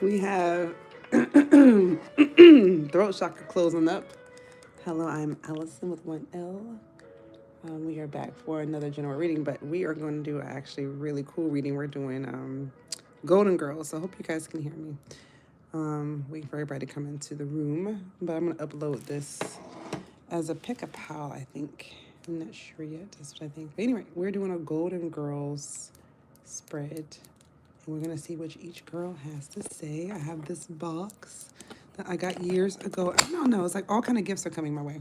We have throat chakra closing up. Hello, I'm Allison with 1L. We are back for another general reading, but we are going to do actually really cool reading. We're doing Golden Girls, so I hope you guys can hear me. Waiting for everybody to come into the room, but I'm going to upload this as a pick-a-pal, I think. I'm not sure yet. That's what I think. But anyway, we're doing a Golden Girls spread. And we're going to see what each girl has to say. I have this box that I got years ago. I don't know. It's like all kind of gifts are coming my way.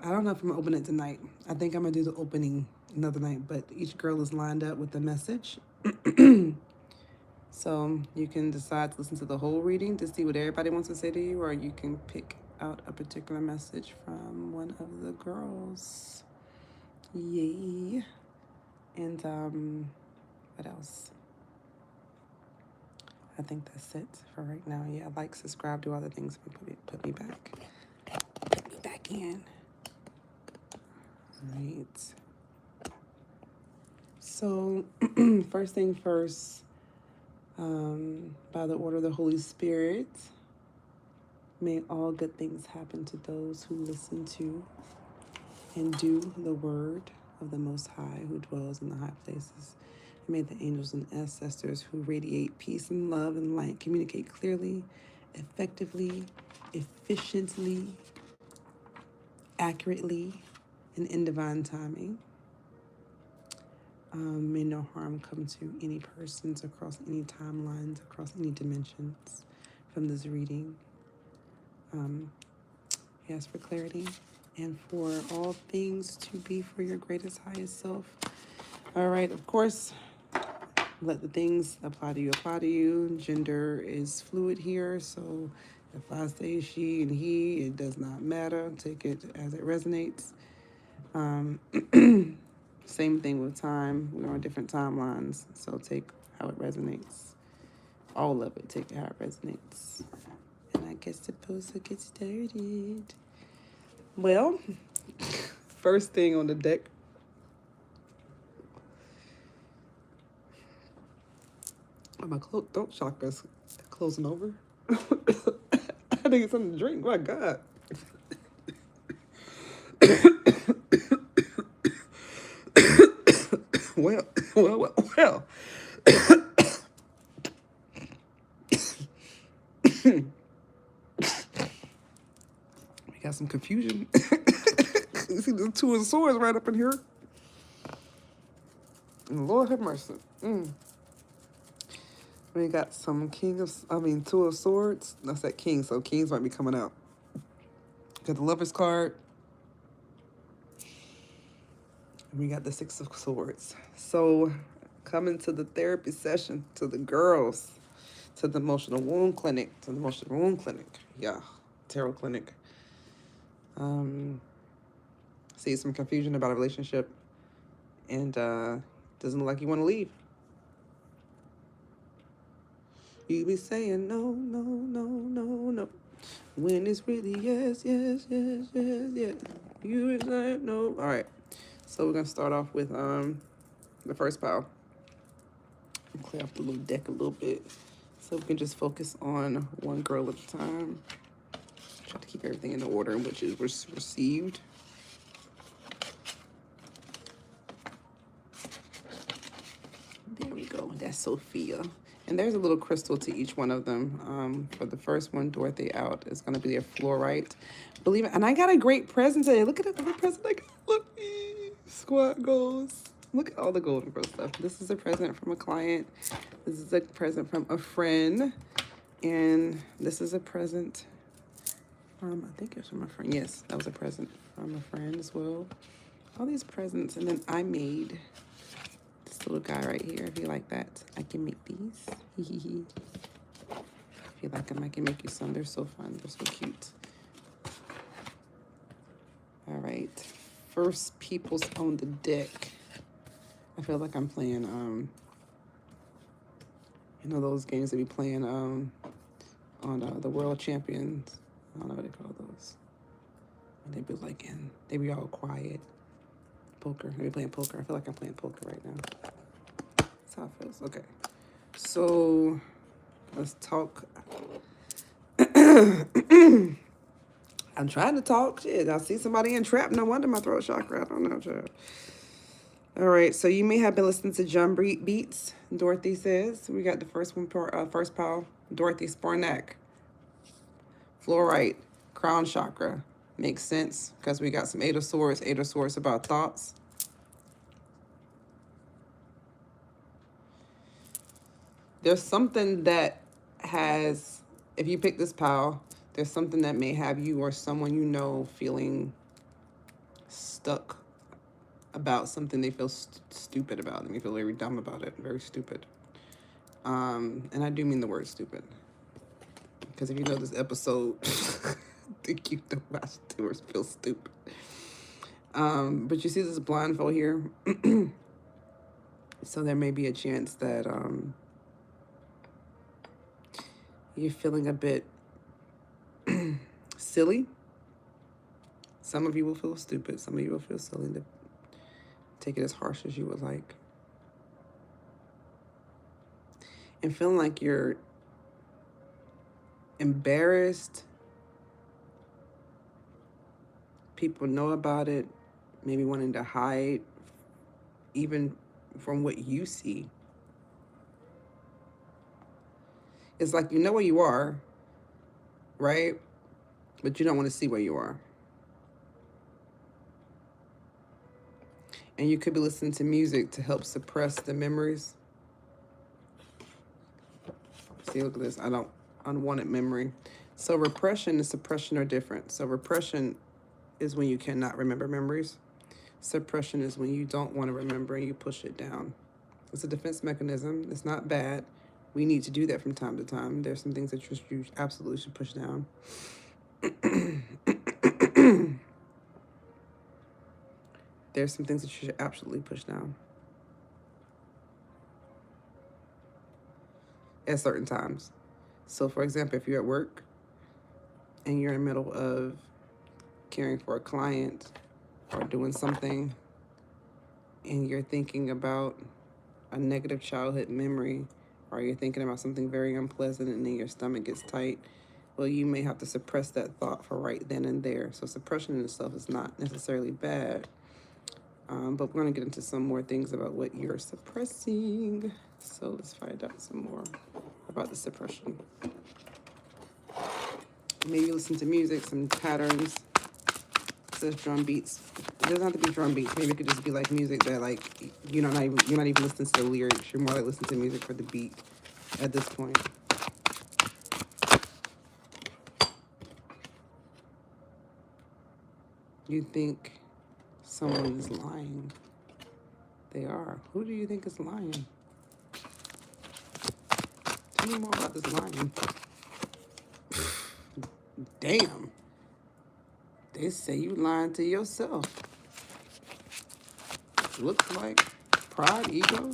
I don't know if I'm going to open it tonight. I think I'm going to do the opening another night. But each girl is lined up with a message. So you can decide to listen to the whole reading to see what everybody wants to say to you. Or you can pick out a particular message from one of the girls. Yay. And what else? I think that's it for right now. Yeah, like, subscribe, do other things. Put me back. Put me back in. All right. So, first thing first, by the order of the Holy Spirit, may all good things happen to those who listen to and do the word of the Most High who dwells in the high places. And may the angels and ancestors who radiate peace and love and light communicate clearly, effectively, efficiently, accurately, and in divine timing. May no harm come to any persons across any timelines, across any dimensions from this reading. He asks for clarity and for all things to be for your greatest, highest self. All right, of course, let the things apply to you. Gender is fluid here, so if I say she and he, it does not matter. Take it as it resonates. Same thing with time. We're on different timelines, so take how it resonates. All of it, take it how it resonates. And I guess supposed to get started. Well, first thing on the deck. My throat chakras closing over. I had to get something to drink. My God. Well. We got some confusion. You see the two of swords right up in here. Lord have mercy. We got some two of swords. That's that king, so kings might be coming out. Got the lover's card. And we got the six of swords. So coming to the therapy session, to the girls, to the emotional wound clinic, Yeah, tarot clinic. See some confusion about a relationship and doesn't look like you want to leave. You be saying no, no, no, no, no. When it's really yes, yes, yes, yes, yes. You be saying no. All right. So we're gonna start off with the first pile. Clear off the little deck a little bit, so we can just focus on one girl at a time. Try to keep everything in the order in which it was received. There we go. That's Sophia. And there's a little crystal to each one of them. For the first one, Dorothy out, is going to be a fluorite. Believe it. And I got a great present today. Look at the present I got. Look. Squad goals. Look at all the Golden Girl stuff. This is a present from a client. This is a present from a friend. And this is a present from, I think it was from a friend. Yes, that was a present from a friend as well. All these presents. And then I made this little guy right here. If you like that, I can make these. If you like them, I can make you some. They're so fun. They're so cute. All right. First people's on the deck. I feel like I'm playing, those games that we playing on the World Champions. I don't know what they call those. And they be all quiet. Poker. They be playing poker. I feel like I'm playing poker right now. That's how it feels. Okay. So Let's talk. I'm trying to talk. Shit, I see somebody entrapped. No wonder my throat chakra. I don't know, child. All right, so you may have been listening to Drum Beats. Dorothy says we got the first one. First pile. Dorothy Spornak. Fluorite, crown chakra. Makes sense because we got some Eight of Swords. Eight of Swords about thoughts. There's something that has, if you pick this pile, there's something that may have you or someone you know feeling stuck about something they feel stupid about. They feel very dumb about it, very stupid. And I do mean the word stupid. Because if you know this episode, I think you know my viewers feel stupid. But you see this blindfold here? So there may be a chance that you're feeling a bit silly. Some of you will feel stupid. Some of you will feel silly. Take it as harsh as you would like. And feeling like you're embarrassed. People know about it. Maybe wanting to hide even from what you see. It's like you know where you are, right? But you don't want to see where you are. And you could be listening to music to help suppress the memories. See, look at this. I don't unwanted memory. So repression and suppression are different. So repression is when you cannot remember memories. Suppression is when you don't want to remember and you push it down. It's a defense mechanism. It's not bad. We need to do that from time to time. There's some things that you absolutely should push down. There's some things that you should absolutely push down at certain times. So, for example, if you're at work and you're in the middle of caring for a client or doing something and you're thinking about a negative childhood memory or you're thinking about something very unpleasant and then your stomach gets tight, well, you may have to suppress that thought for right then and there. So suppression in itself is not necessarily bad. But we're going to get into some more things about what you're suppressing. So let's find out some more about the suppression. Maybe listen to music, some patterns. It says drum beats. It doesn't have to be drum beats. Maybe it could just be like music that like you're not even listening to the lyrics. You're more like listening to music for the beat at this point. You think someone is lying. They are. Who do you think is lying? Tell me more about this lying. Damn. They say you lying to yourself. Looks like pride, ego.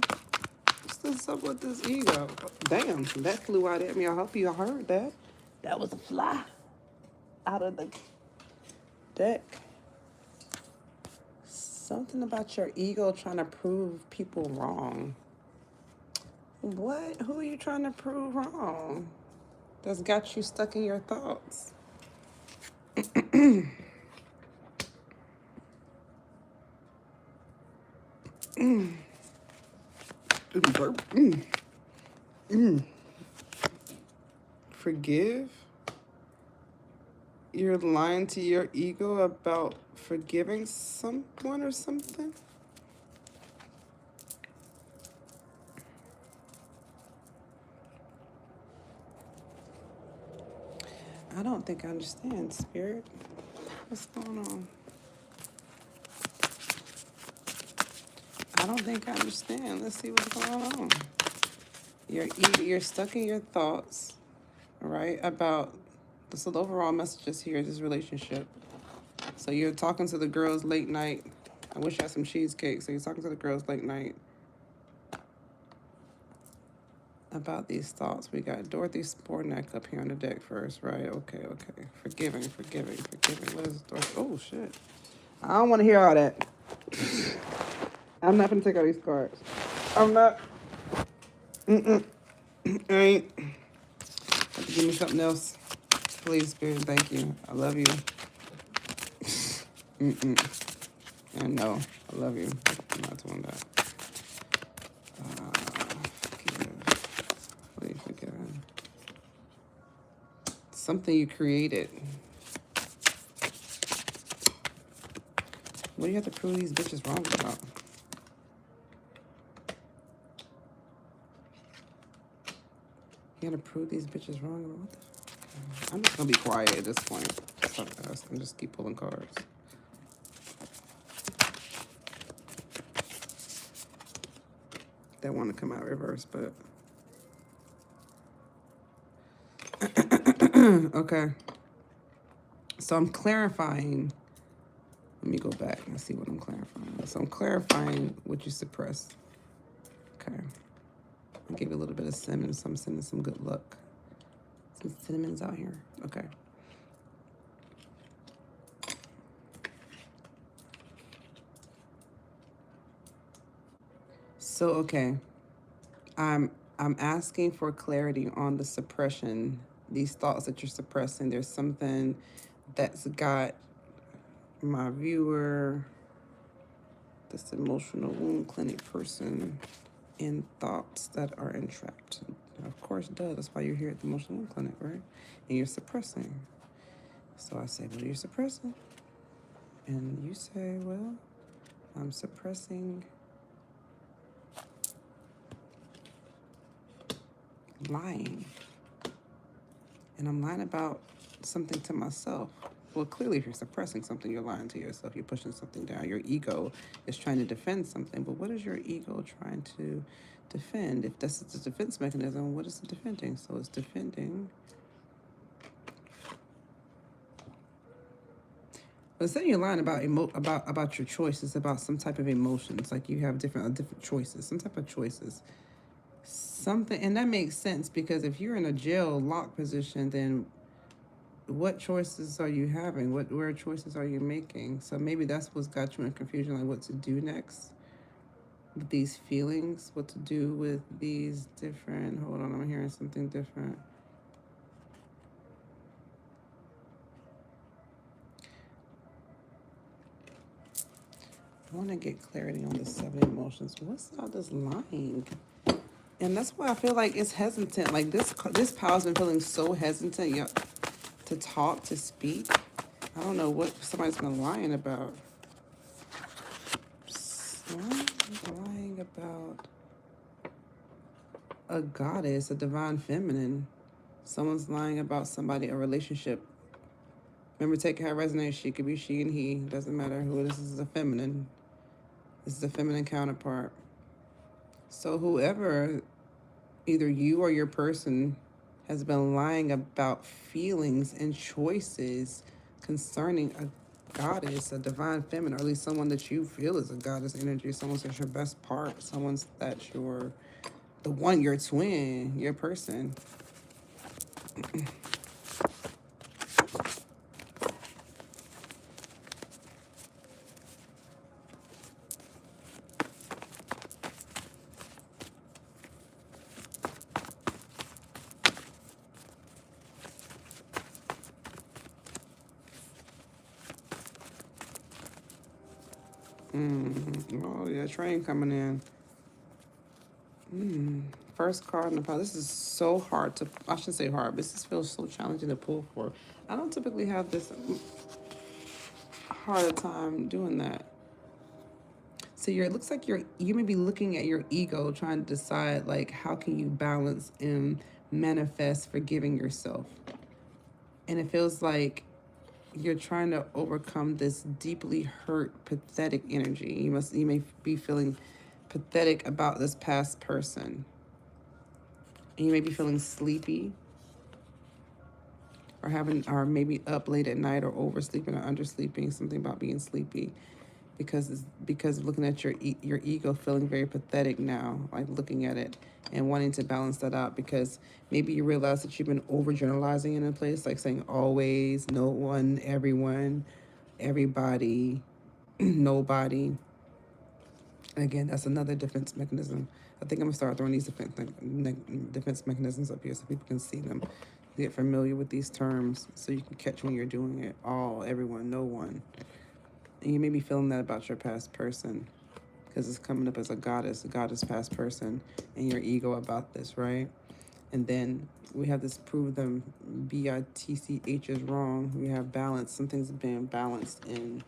What's up with this ego? Damn, that flew out at me. I hope you heard that. That was a fly out of the deck. Something about your ego trying to prove people wrong. What? Who are you trying to prove wrong? That's got you stuck in your thoughts. Forgive? You're lying to your ego about forgiving someone or something? I don't think I understand, Spirit. What's going on? I don't think I understand. Let's see what's going on. You're stuck in your thoughts, right? About so the overall messages here is this relationship. So you're talking to the girls late night. I wish I had some cheesecake. So you're talking to the girls late night about these thoughts. We got Dorothy Spornak up here on the deck first, right? Okay. Forgiving. What is Dorothy? Oh, shit. I don't want to hear all that. I'm not going to take all these cards. I'm not. I ain't. Give me something else. Please, Spirit. Thank you. I love you. And no, I love you. I'm not doing that. Please forgive him. Something you created. What do you have to prove these bitches wrong about? You gotta prove these bitches wrong about what the fuck? I'm just gonna be quiet at this point. I'm just keep pulling cards. That want to come out reverse, but okay. So I'm clarifying. Let me go back and see what I'm clarifying. So I'm clarifying what you suppress. Okay. I gave you a little bit of cinnamon, so I'm sending some good luck. Some cinnamons out here. Okay. So okay. I'm asking for clarity on the suppression, these thoughts that you're suppressing. There's something that's got my viewer, this emotional wound clinic person, in thoughts that are entrapped. Of course it does. That's why you're here at the emotional wound clinic, right? And you're suppressing. So I say, what are you suppressing? And you say, well, I'm suppressing lying. And I'm lying about something to myself. Well, clearly, if you're suppressing something, you're lying to yourself. You're pushing something down. Your ego is trying to defend something. But what is your ego trying to defend? If this is the defense mechanism, what is it defending? So it's defending. But say you're lying about your choices, about some type of emotions, like you have different choices, some type of choices. Something, and that makes sense because if you're in a jail lock position, then what choices are you having? Where choices are you making? So maybe that's what's got you in confusion, like what to do next with these feelings, what to do with these different, hold on, I'm hearing something different. I want to get clarity on the 7 emotions. What's all this lying? And that's why I feel like it's hesitant. Like this power's been feeling so hesitant to talk, to speak. I don't know what somebody's been lying about. Lying about a goddess, a divine feminine. Someone's lying about somebody, a relationship. Remember, take how it resonates. She could be she and he. Doesn't matter who this is. A feminine. This is a feminine counterpart. So whoever, either you or your person, has been lying about feelings and choices concerning a goddess, a divine feminine, or at least someone that you feel is a goddess energy, someone that's your best part, someone that's the one, your twin, your person. Oh, yeah, train coming in. First card in the pile. This is so hard to, I shouldn't say hard, but this feels so challenging to pull for. I don't typically have this hard a time doing that. So it looks like you may be looking at your ego, trying to decide like how can you balance and manifest forgiving yourself. And it feels like you're trying to overcome this deeply hurt, pathetic energy. You may be feeling pathetic about this past person. And you may be feeling sleepy or maybe up late at night or oversleeping or undersleeping, something about being sleepy. Because of looking at your ego feeling very pathetic now, like looking at it and wanting to balance that out, because maybe you realize that you've been overgeneralizing in a place, like saying always, no one, everyone, everybody, nobody. And again, that's another defense mechanism. I think I'm gonna start throwing these defense mechanisms up here so people can see them. Get familiar with these terms so you can catch when you're doing it. All, everyone, no one. And you may be feeling that about your past person because it's coming up as a goddess past person, and your ego about this, right? And then we have this prove them BITCH is wrong. We have balance. Something's being balanced in.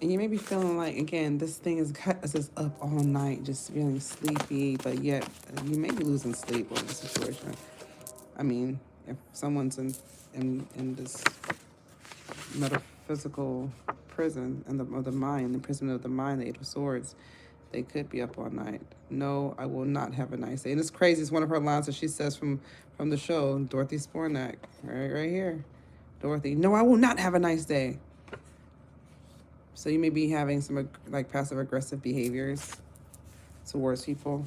And you may be feeling like, again, this thing is got us up all night, just feeling sleepy, but yet you may be losing sleep over the situation. I mean, if someone's in this metaphysical prison and of the mind, the prison of the mind, the Eight of Swords, they could be up all night. No, I will not have a nice day. And it's crazy. It's one of her lines that she says from the show, Dorothy Spornak, right here. Dorothy, no, I will not have a nice day. So you may be having some like passive aggressive behaviors towards people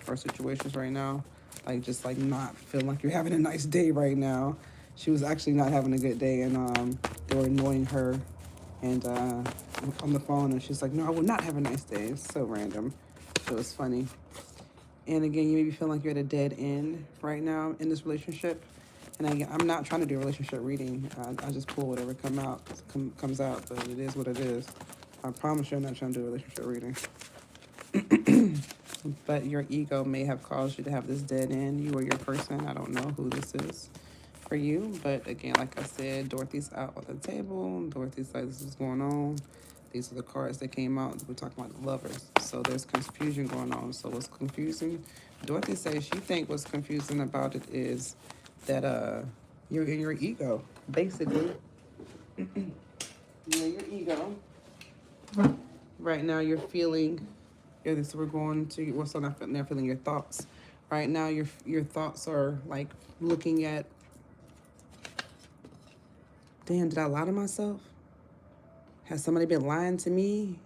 or situations right now, like just like not feeling like you're having a nice day right now. She was actually not having a good day, and they were annoying her, and on the phone, and she's like, "No, I will not have a nice day." It's so random. So it's funny. And again, you may be feeling like you're at a dead end right now in this relationship. And again, I'm not trying to do a relationship reading. I just pull whatever comes out, but it is what it is. I promise you I'm not trying to do a relationship reading. But your ego may have caused you to have this dead end. You or your person. I don't know who this is for you. But again, like I said, Dorothy's out on the table. Dorothy's like, this is going on. These are the cards that came out. We're talking about the lovers. So there's confusion going on. So what's confusing? Dorothy says she think what's confusing about it is that you're in your ego. Basically, you're in your ego. Right now you're feeling, yeah, so we're going to, what's on now feeling your thoughts. Right now your thoughts are like looking at, damn, did I lie to myself? Has somebody been lying to me?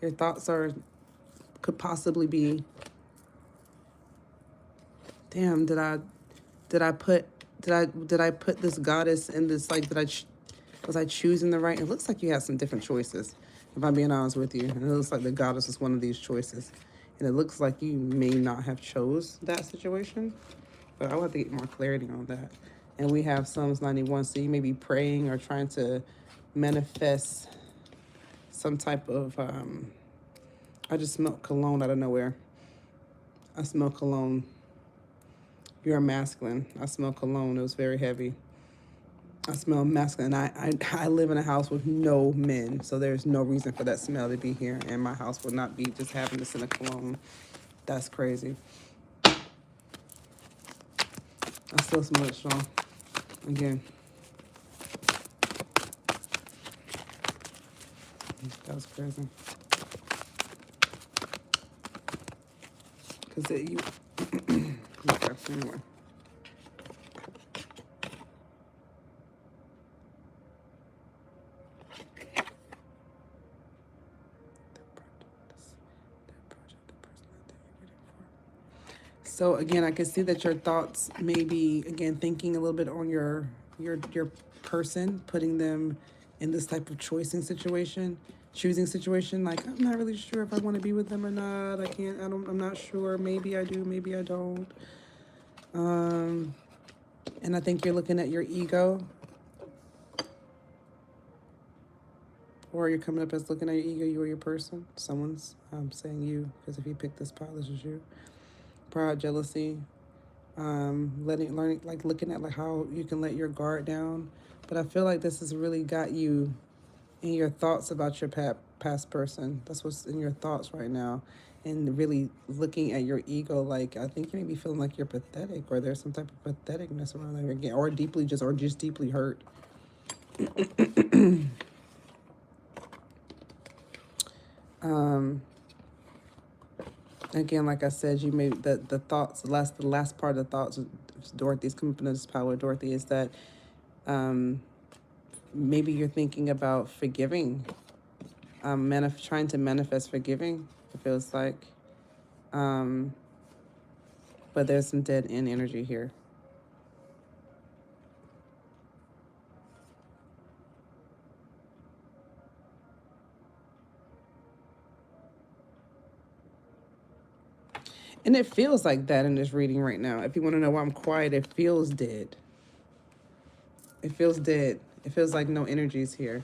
Your thoughts could possibly be, damn, did I put this goddess in this, like, was I choosing the right? It looks like you have some different choices, if I'm being honest with you. And it looks like the goddess is one of these choices. And it looks like you may not have chose that situation, but I will have to get more clarity on that. And we have Psalms 91, so you may be praying or trying to manifest some type of, I just smelled cologne out of nowhere. I smell cologne. You're a masculine. I smell cologne. It was very heavy. I smell masculine. I live in a house with no men, so there's no reason for that smell to be here. And my house would not be just having this in a cologne. That's crazy. I still smell it strong. Again. That was crazy. Because you... okay, anyway. So again, I can see that your thoughts may be, again, thinking a little bit on your person, putting them in this type of choosing situation. Like, I'm not really sure if I want to be with them or not. I'm not sure. Maybe I do, maybe I don't. And I think you're looking at your ego, or you're coming up as looking at your ego, you or your person. Someone's saying you, because if you pick this pile, this is you. Pride, jealousy, looking at like how you can let your guard down. But I feel like this has really got you in your thoughts about your past person. That's what's in your thoughts right now. And really looking at your ego, like, I think you may be feeling like you're pathetic, or there's some type of patheticness around there again, or just deeply hurt. Again, like I said, you may the thoughts, the last part of the thoughts, Dorothy's coming from this power, Dorothy, is that maybe you're thinking about forgiving, trying to manifest forgiving, it feels like. But there's some dead end energy here. And it feels like that in this reading right now. If you want to know why I'm quiet, it feels dead. It feels dead. It feels like no energy's here.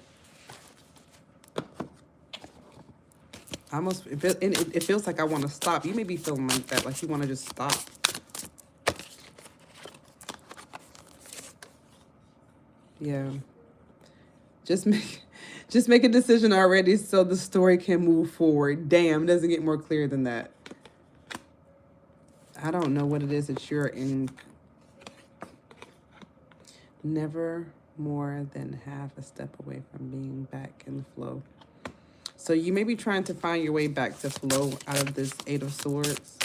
Almost, it feels like I want to stop. You may be feeling like that, like you want to just stop. Yeah. Just make a decision already so the story can move forward. Damn, it doesn't get more clear than that. I don't know what it is that you're in. Never more than half a step away from being back in the flow. So you may be trying to find your way back to flow out of this Eight of Swords.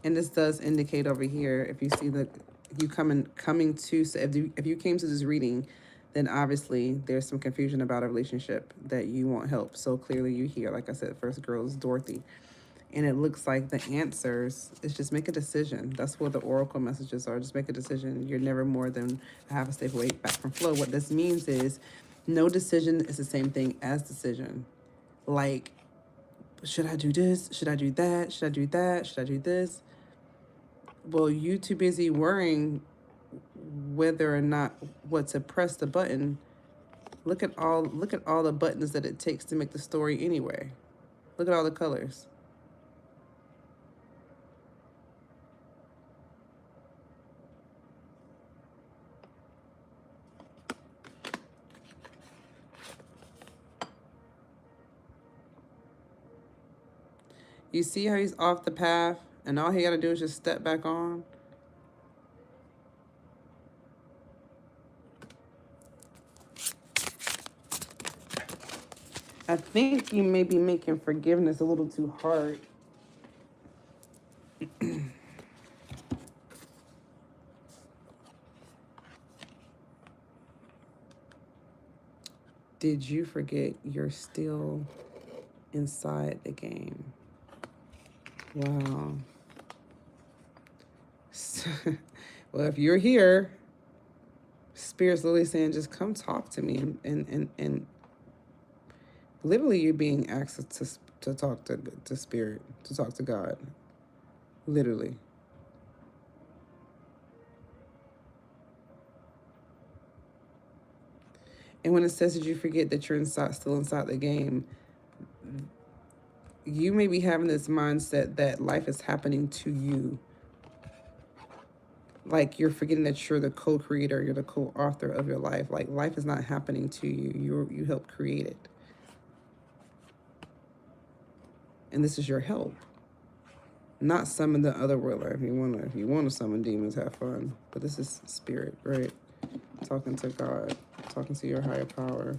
And this does indicate over here, if you see the, you coming to, so if you came to this reading, then obviously there's some confusion about a relationship that you want help. So clearly you hear, like I said, first girl is Dorothy. And it looks like the answers is just make a decision. That's what the oracle messages are. Just make a decision. You're never more than a half a step away back from flow. What this means is no decision is the same thing as decision. Like, should I do this? Should I do that? Should I do that? Should I do this? Well, you too busy worrying whether or not what to press the button. Look at all the buttons that it takes to make the story anyway. Look at all the colors. You see how he's off the path and all he got to do is just step back on? I think you may be making forgiveness a little too hard. Did you forget you're still inside the game? Wow. Well, if you're here, Spirit's literally saying, just come talk to me. And literally you're being asked to talk to Spirit, to talk to God. Literally. And when it says that you forget that you're still inside the game, you may be having this mindset that life is happening to you. Like you're forgetting that you're the co-creator, you're the co-author of your life. Like life is not happening to you. You helped create it. And this is your help. Not summon the other world. If you wanna summon demons, have fun. But this is Spirit, right? Talking to God, talking to your higher power.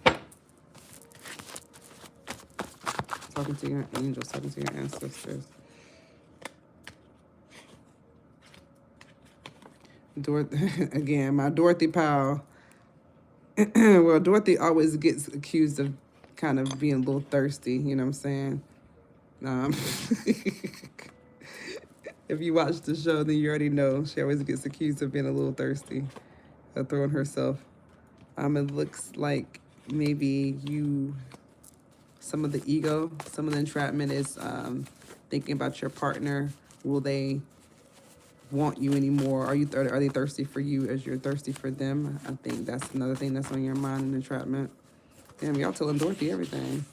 Talking to your angels, talking to your ancestors. Again, my Dorothy pal. Well, Dorothy always gets accused of kind of being a little thirsty, you know what I'm saying? If you watch the show, then you already know she always gets accused of being a little thirsty, of throwing herself. It looks like maybe some of the ego, some of the entrapment is thinking about your partner. Will they want you anymore? Are they thirsty for you as you're thirsty for them? I think that's another thing that's on your mind in entrapment. Damn, y'all telling Dorothy everything.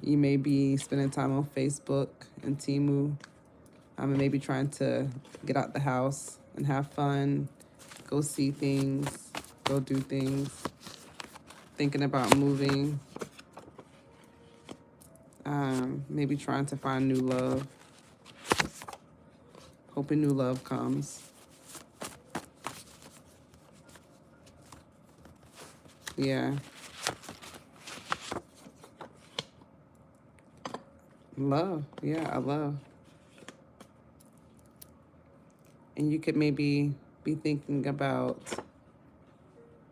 You may be spending time on Facebook and Temu. And maybe trying to get out the house and have fun, go see things, go do things, thinking about moving, maybe trying to find new love, hoping new love comes. Yeah. Love. Yeah, I love. And you could maybe be thinking about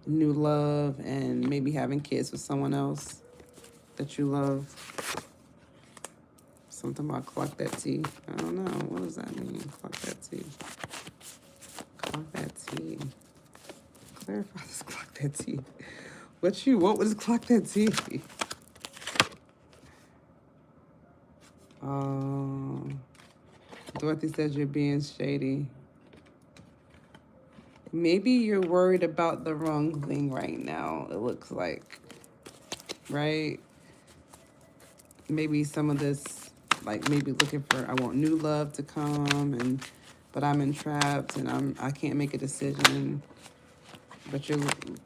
new love and maybe having kids with someone else that you love. Something about clock that T. I don't know. What does that mean? Clock that T. Clock that T. Clarify this clock that T. What you want with this clock that T? Dorothy says you're being shady. Maybe you're worried about the wrong thing right now, it looks like. Right? Maybe some of this, like maybe looking for, I want new love to come, and but I'm entrapped and I can't make a decision. But you're,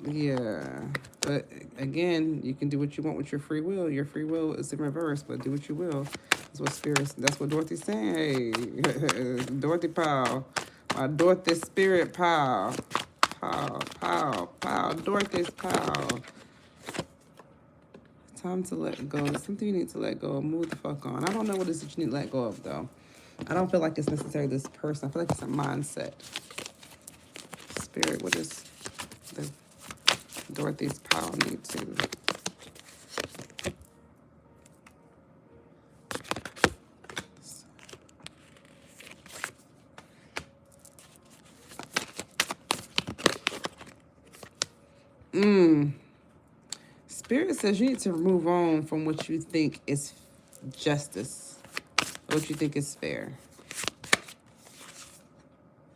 yeah. But again, you can do what you want with your free will. Your free will is in reverse, but do what you will. That's what Dorothy's saying. Hey, Dorothy Powell. My Dorothy spirit pal. Pow. Dorothy's pal. Time to let go. There's something you need to let go. Move the fuck on. I don't know what it is that you need to let go of, though. I don't feel like it's necessarily this person. I feel like it's a mindset. Spirit, what is the Dorothy's power need to? Spirit says you need to move on from what you think is justice, what you think is fair.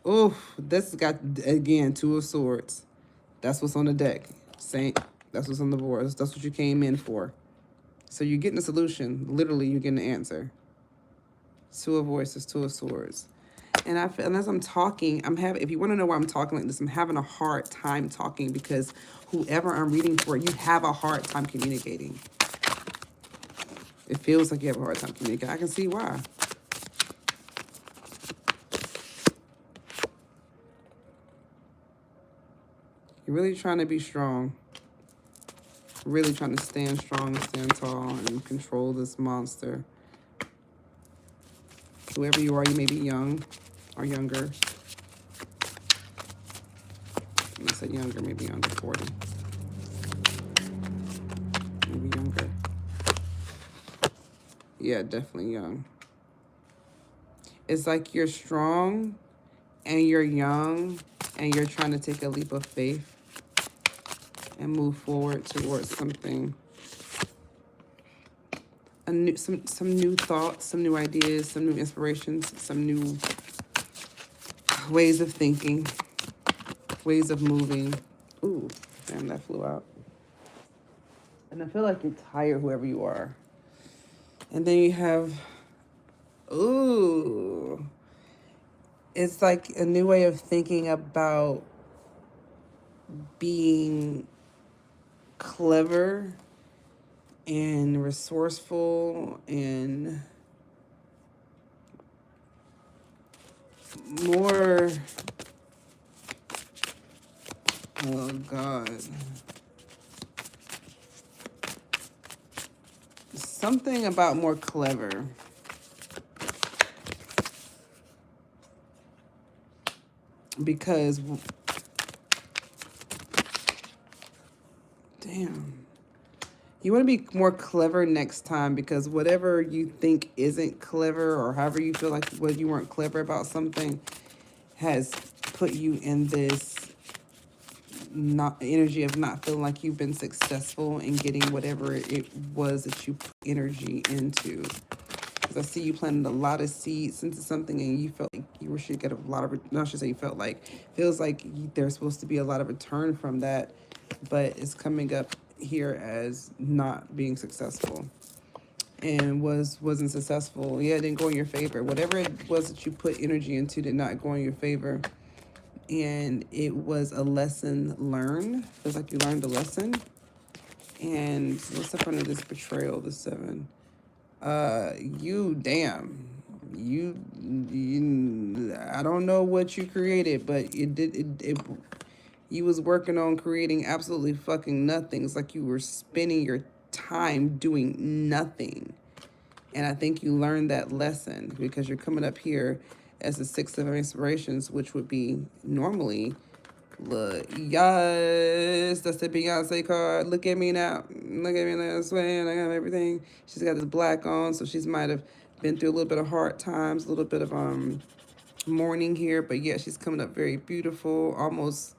Oh, this got, again, Two of Swords. That's what's on the deck. Saint, that's what's on the board. That's what you came in for. So you're getting a solution. Literally, you're getting an answer. Two of Voices, Two of Swords. And I feel, and as I'm talking, if you want to know why I'm talking like this, I'm having a hard time talking because whoever I'm reading for, you have a hard time communicating. It feels like you have a hard time communicating. I can see why. You're really trying to be strong. Really trying to stand strong and stand tall and control this monster. Whoever you are, you may be young or younger. I'm gonna say younger, maybe under 40. Maybe younger. Yeah, definitely young. It's like you're strong and you're young and you're trying to take a leap of faith and move forward towards something. Some new thoughts, some new ideas, some new inspirations, some new ways of thinking, ways of moving. Ooh, damn, that flew out. And I feel like you're tired, whoever you are. And then you have, ooh, it's like a new way of thinking about being clever and resourceful and more, oh God, something about more clever. Because, damn, you want to be more clever next time, because whatever you think isn't clever, or however you feel like what you weren't clever about something, has put you in this not energy of not feeling like you've been successful in getting whatever it was that you put energy into. Because I see you planted a lot of seeds into something and you felt like you should get a lot of, no, I should say you felt like, feels like there's supposed to be a lot of return from that, but it's coming up here as not being successful. And wasn't successful. Yeah, it didn't go in your favor. Whatever it was that you put energy into did not go in your favor. And it was a lesson learned. Feels like you learned a lesson. And what's up under this betrayal, the 7? You, I don't know what you created, but you was working on creating absolutely fucking nothing. It's like you were spending your time doing nothing. And I think you learned that lesson, because you're coming up here as the 6 of Inspirations, which would be normally, look, yes, that's the Beyonce card. Look at me now. Look at me now, swaying. I have everything. She's got this black on, so she's might have been through a little bit of hard times, a little bit of mourning here, but yeah, she's coming up very beautiful, almost,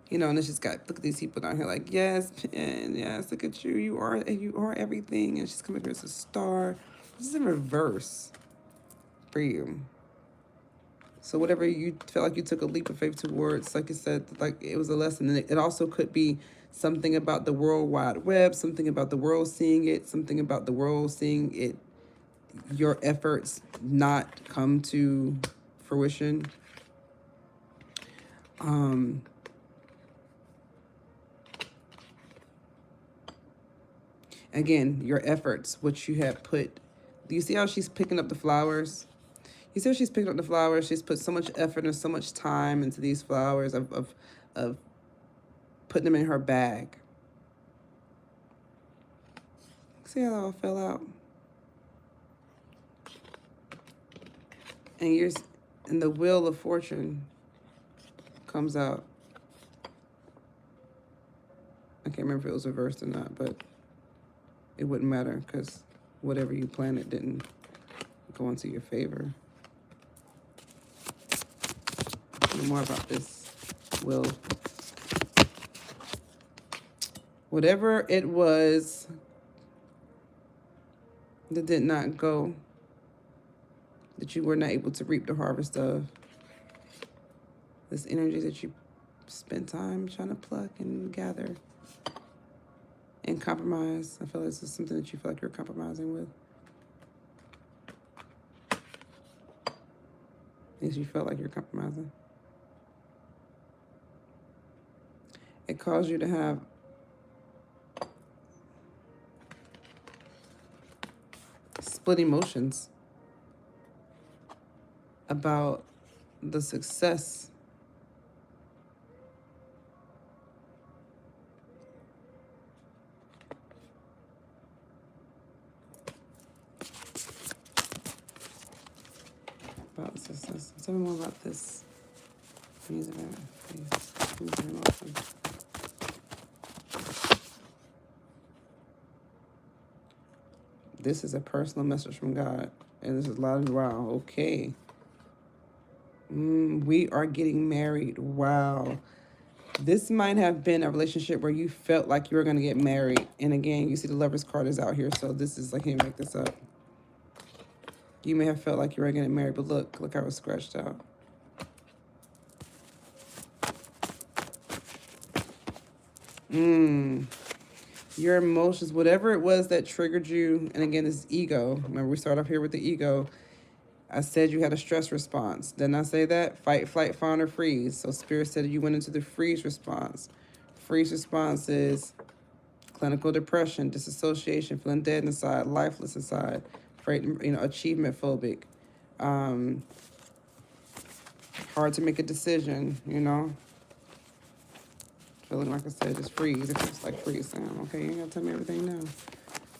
you know. And then she's got, look at these people down here, like, yes, and yes, look at you. You are everything. And she's coming here as a star. This is in reverse for you. So whatever you felt like you took a leap of faith towards, like you said, like it was a lesson. And it also could be something about the World Wide Web, something about the world seeing it, something about the world seeing it, your efforts not come to fruition. Again, your efforts, what you have put. Do you see how she's picking up the flowers? You see how she's picking up the flowers? She's put so much effort and so much time into these flowers of putting them in her bag. See how that all fell out? And the Wheel of Fortune comes out. I can't remember if it was reversed or not, but it wouldn't matter because whatever you planted didn't go into your favor. No more about this will. Whatever it was that did not go, that you were not able to reap the harvest of, this energy that you spent time trying to pluck and gather and compromise. I feel like this is something that you feel like you're compromising with. At you felt like you're compromising. It caused you to have split emotions about the success about success. Tell me more about this. Music emotion. This is a personal message from God. And this is loud and wow. Okay. We are getting married. Wow. This might have been a relationship where you felt like you were going to get married. And again, you see the Lover's card is out here. So this is, I can't make this up. You may have felt like you were getting married, but look how it was scratched out. Your emotions, whatever it was that triggered you, and again, this ego. Remember, we start off here with the ego. I said you had a stress response. Didn't I say that? Fight, flight, fawn, or freeze. So Spirit said you went into the freeze response. Freeze response is clinical depression, disassociation, feeling dead inside, lifeless inside, achievement phobic, hard to make a decision, Feeling like I said, just freeze. It feels like freeze. Sam. Okay, you ain't gotta tell me everything now.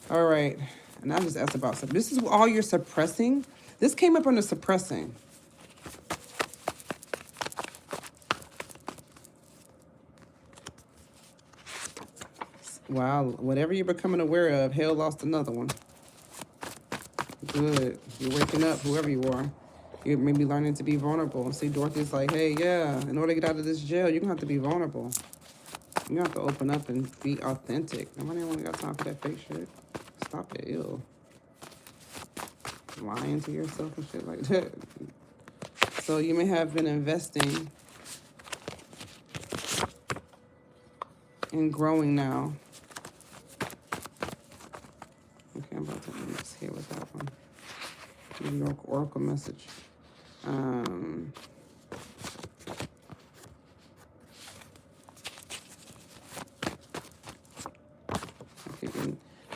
All right, and I just asked about something. This is all you're suppressing. This came up under suppressing. Wow, whatever you're becoming aware of, hell lost another one. Good. You're waking up, whoever you are. You're maybe learning to be vulnerable. See, Dorothy's like, hey, yeah, in order to get out of this jail, you're going to have to be vulnerable. You're going to have to open up and be authentic. Nobody only got time for that fake shit. Stop it, ew. Lying to yourself and shit like that. So you may have been investing and growing now. Okay, I'm about to mix here with that one. New York Oracle message.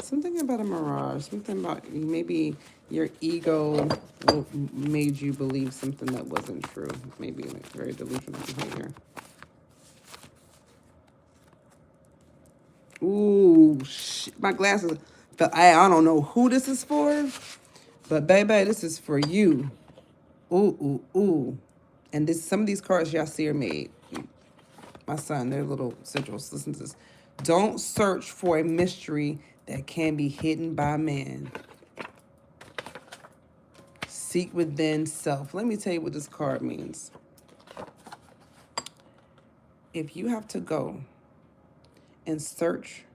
Something about a mirage. Something about maybe your ego made you believe something that wasn't true. Maybe like very delusional behavior. Ooh, shit. My glasses. But I don't know who this is for. But baby, this is for you. Ooh, ooh, ooh. And some of these cards y'all see are made. My son, they're little sigils. Listen to this. Don't search for a mystery that can be hidden by man. Seek within self. Let me tell you what this card means. If you have to go and search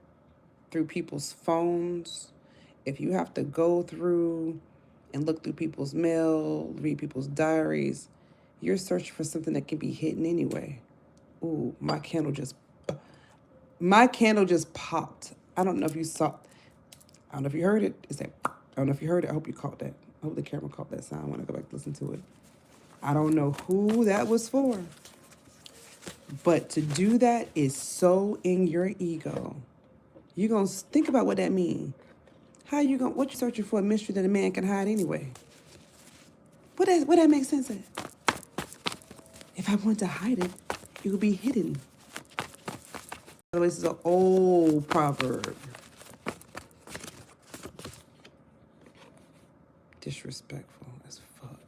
through people's phones, if you have to go through and look through people's mail, read people's diaries, You're searching for something that can be hidden anyway. Ooh, my candle just popped. I don't know if you saw. I don't know if you heard it. I don't know if you heard it. I hope you caught that. I hope the camera caught that sound. I want to go back and listen to it. I don't know who that was for. But to do that is so in your ego. You're going to think about what that means. What you searching for a mystery that a man can hide anyway? What that makes sense at? If I want to hide it, it will be hidden. By the way, this is an old proverb. Disrespectful as fuck.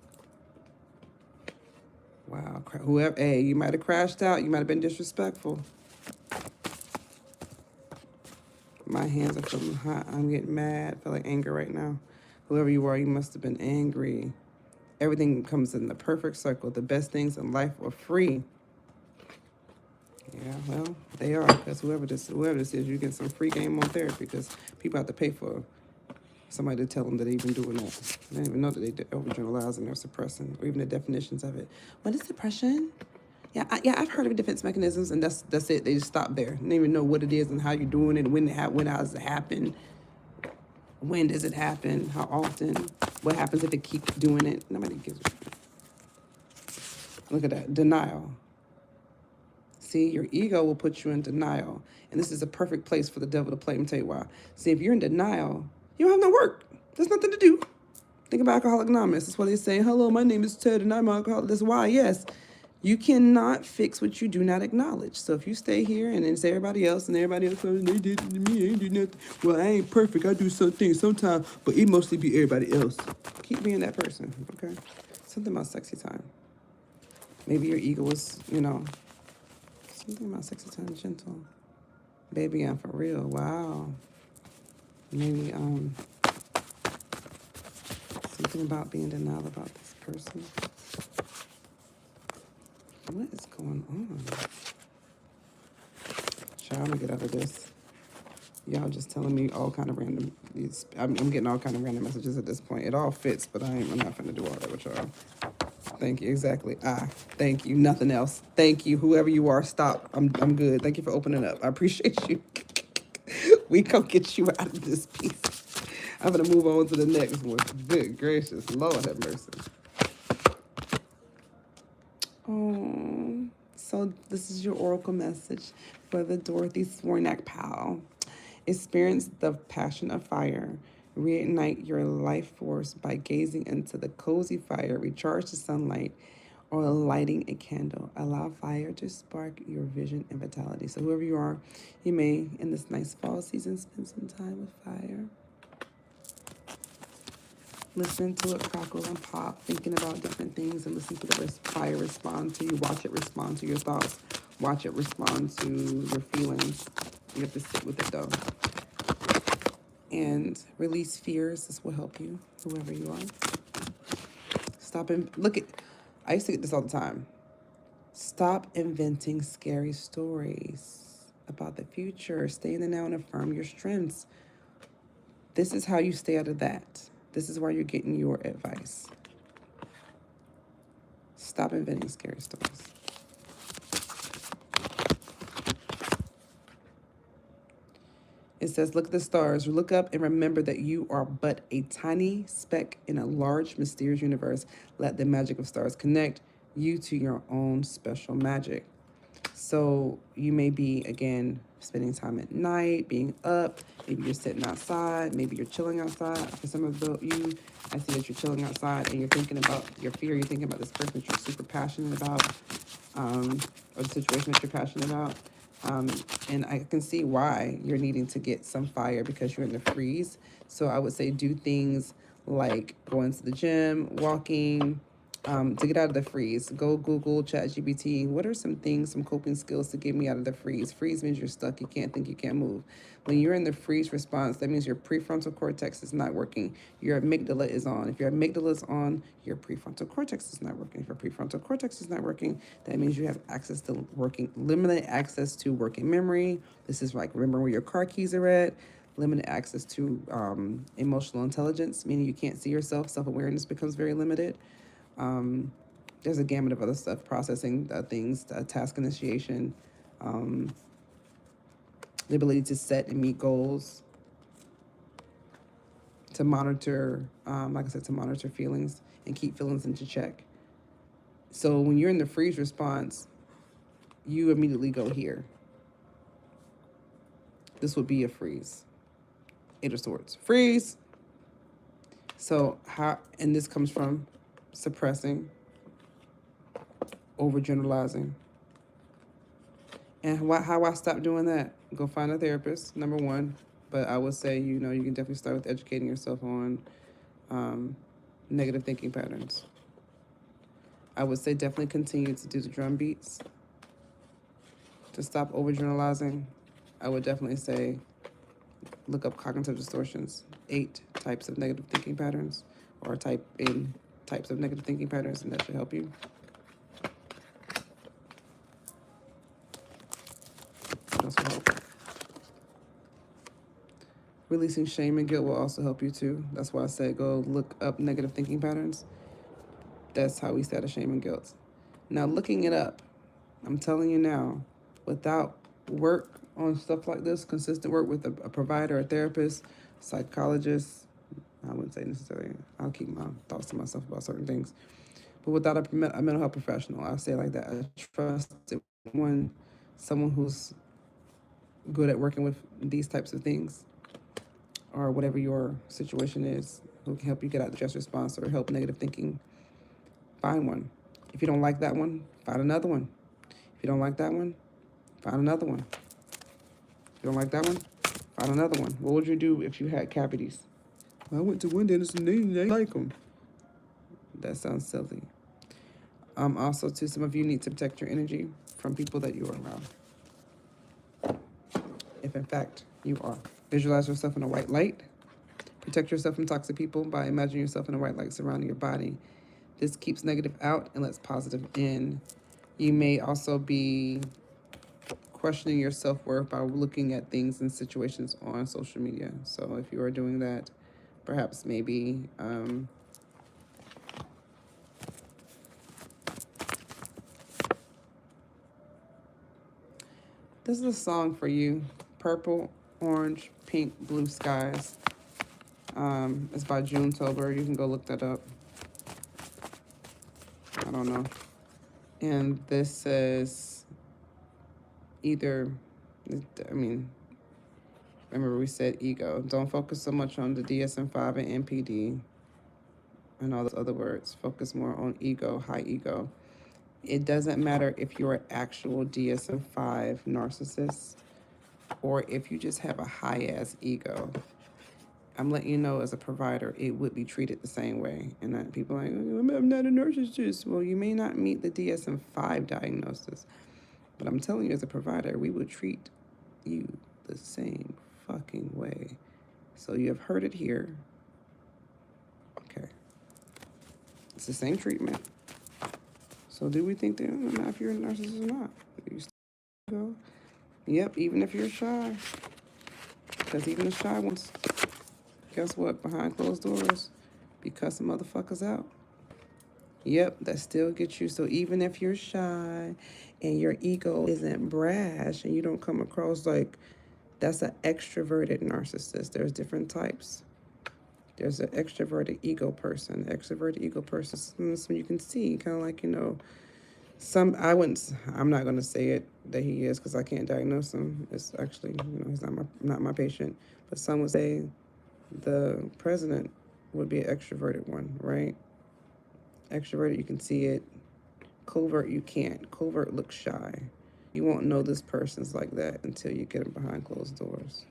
Wow. Whoever, hey, you might have crashed out. You might have been disrespectful. My hands are feeling hot. I'm getting mad. I feel like anger right now. Whoever you are, you must have been angry. Everything comes in the perfect circle. The best things in life are free. Yeah, well, they are. Because whoever this is, you get some free game on therapy because people have to pay for somebody to tell them that they've been doing that. They don't even know that they overgeneralize and they're suppressing, or even the definitions of it. What is depression? Yeah, I've heard of defense mechanisms, and that's it. They just stop there. They don't even know what it is and how you're doing it, when does it happen, when does it happen, how often, what happens if they keep doing it. Nobody gives a shit. Look at that, denial. See, your ego will put you in denial, and this is a perfect place for the devil to play. Let me tell you why. See, if you're in denial, you don't have no work. There's nothing to do. Think about Alcoholics Anonymous. That's why they say, hello, my name is Ted and I'm an alcoholic. That's why, yes. You cannot fix what you do not acknowledge. So if you stay here and then say everybody else and everybody else, they did it to me, I ain't do nothing. Well, I ain't perfect. I do some things sometimes, but it mostly be everybody else. Keep being that person, okay? Something about sexy time. Maybe your ego is, something about sexy time, gentle. Baby, I'm for real. Wow. Maybe something about being denial about this person. What is going on? Child, I'm gonna get out of this. Y'all just telling me all kind of random. I'm getting all kind of random messages at this point. It all fits, but I'm not gonna do all that with y'all. Thank you. Exactly. Thank you. Nothing else. Thank you. Whoever you are, stop. I'm good. Thank you for opening up. I appreciate you. We gonna get you out of this piece. I'm gonna move on to the next one. Good gracious, Lord have mercy. Oh, so this is your oracle message for the Dorothy Swarnak Powell. Experience the passion of fire. Reignite your life force by gazing into the cozy fire. Recharge the sunlight or lighting a candle. Allow fire to spark your vision and vitality. So whoever you are, you may, in this nice fall season, spend some time with fire. Listen to it crackle and pop, thinking about different things, and listen to the fire respond to you. Watch it respond to your thoughts. Watch it respond to your feelings. You have to sit with it, though. And release fears. This will help you, whoever you are. Stop and look at, I used to get this all the time. Stop inventing scary stories about the future. Stay in the now and affirm your strengths. This is how you stay out of that. This is where you're getting your advice. Stop inventing scary stories. It says, look at the stars. Look up and remember that you are but a tiny speck in a large, mysterious universe. Let the magic of stars connect you to your own special magic. So you may be, again, spending time at night, being up. Maybe you're sitting outside. Maybe you're chilling outside. For some of you, I see that you're chilling outside and you're thinking about your fear. You're thinking about this person that you're super passionate about, or the situation that you're passionate about. And I can see why you're needing to get some fire because you're in the freeze. So I would say do things like going to the gym, walking, to get out of the freeze. Go Google, ChatGPT. What are some things, some coping skills to get me out of the freeze? Freeze means you're stuck. You can't think, you can't move. When you're in the freeze response, that means your prefrontal cortex is not working. Your amygdala is on. If your amygdala is on, your prefrontal cortex is not working. If your prefrontal cortex is not working, that means you have access to limited access to working memory. This is like remembering where your car keys are at. Limited access to emotional intelligence, meaning you can't see yourself. Self-awareness becomes very limited. there's a gamut of other stuff, processing things, task initiation, um, the ability to set and meet goals, to monitor, like I said, to monitor feelings and keep feelings into check. So when you're in the freeze response, you immediately go here. This would be a freeze. Eight of Swords. Freeze. So how, and this comes from suppressing, overgeneralizing. And how I stopped doing that? Go find a therapist, number one. But I would say, you can definitely start with educating yourself on negative thinking patterns. I would say definitely continue to do the drum beats to stop overgeneralizing. I would definitely say look up cognitive distortions, 8 types of negative thinking patterns, or type in types of negative thinking patterns, and that should help you. What will help? Releasing shame and guilt will also help you too. That's why I said go look up negative thinking patterns. That's how we set a shame and guilt. Now, looking it up, I'm telling you now, without work on stuff like this, consistent work with a provider, a therapist, psychologist, I wouldn't say necessarily, I'll keep my thoughts to myself about certain things, but without a mental health professional, I'll say it like that, a trusted one, someone who's good at working with these types of things, or whatever your situation is, who can help you get out the stress response or help negative thinking, find one. If you don't like that one, find another one. If you don't like that one, find another one. If you don't like that one, find another one. What would you do if you had cavities? I went to one dentist and they didn't like them. That sounds silly. Also, too, some of you need to protect your energy from people that you are around. If in fact you are. Visualize yourself in a white light. Protect yourself from toxic people by imagining yourself in a white light surrounding your body. This keeps negative out and lets positive in. You may also be questioning your self-worth by looking at things and situations on social media. So if you are doing that, perhaps maybe this is a song for you. Purple, Orange, Pink, Blue Skies. It's by June Tober. You can go look that up. I don't know. And this says either, remember we said ego. Don't focus so much on the DSM-5 and NPD and all those other words. Focus more on ego, high ego. It doesn't matter if you're an actual DSM-5 narcissist or if you just have a high-ass ego. I'm letting you know, as a provider, it would be treated the same way. And that people are like, I'm not a narcissist. Well, you may not meet the DSM-5 diagnosis, but I'm telling you, as a provider, we will treat you the same fucking way. So you have heard it here. Okay. It's the same treatment. So do we think that, if you're a narcissist or not? You still go? Yep, even if you're shy. Because even the shy ones, guess what? Behind closed doors, be cussing motherfuckers out. Yep, that still gets you. So even if you're shy and your ego isn't brash and you don't come across like that's an extroverted narcissist, there's different types. There's an extroverted ego person. Extroverted ego person is when you can see, kind of like, I'm not going to say it that he is because I can't diagnose him. It's actually, he's not my patient. But some would say the president would be an extroverted one, right? Extroverted, you can see it. Covert, you can't. Covert looks shy. You won't know this person's like that until you get them behind closed doors.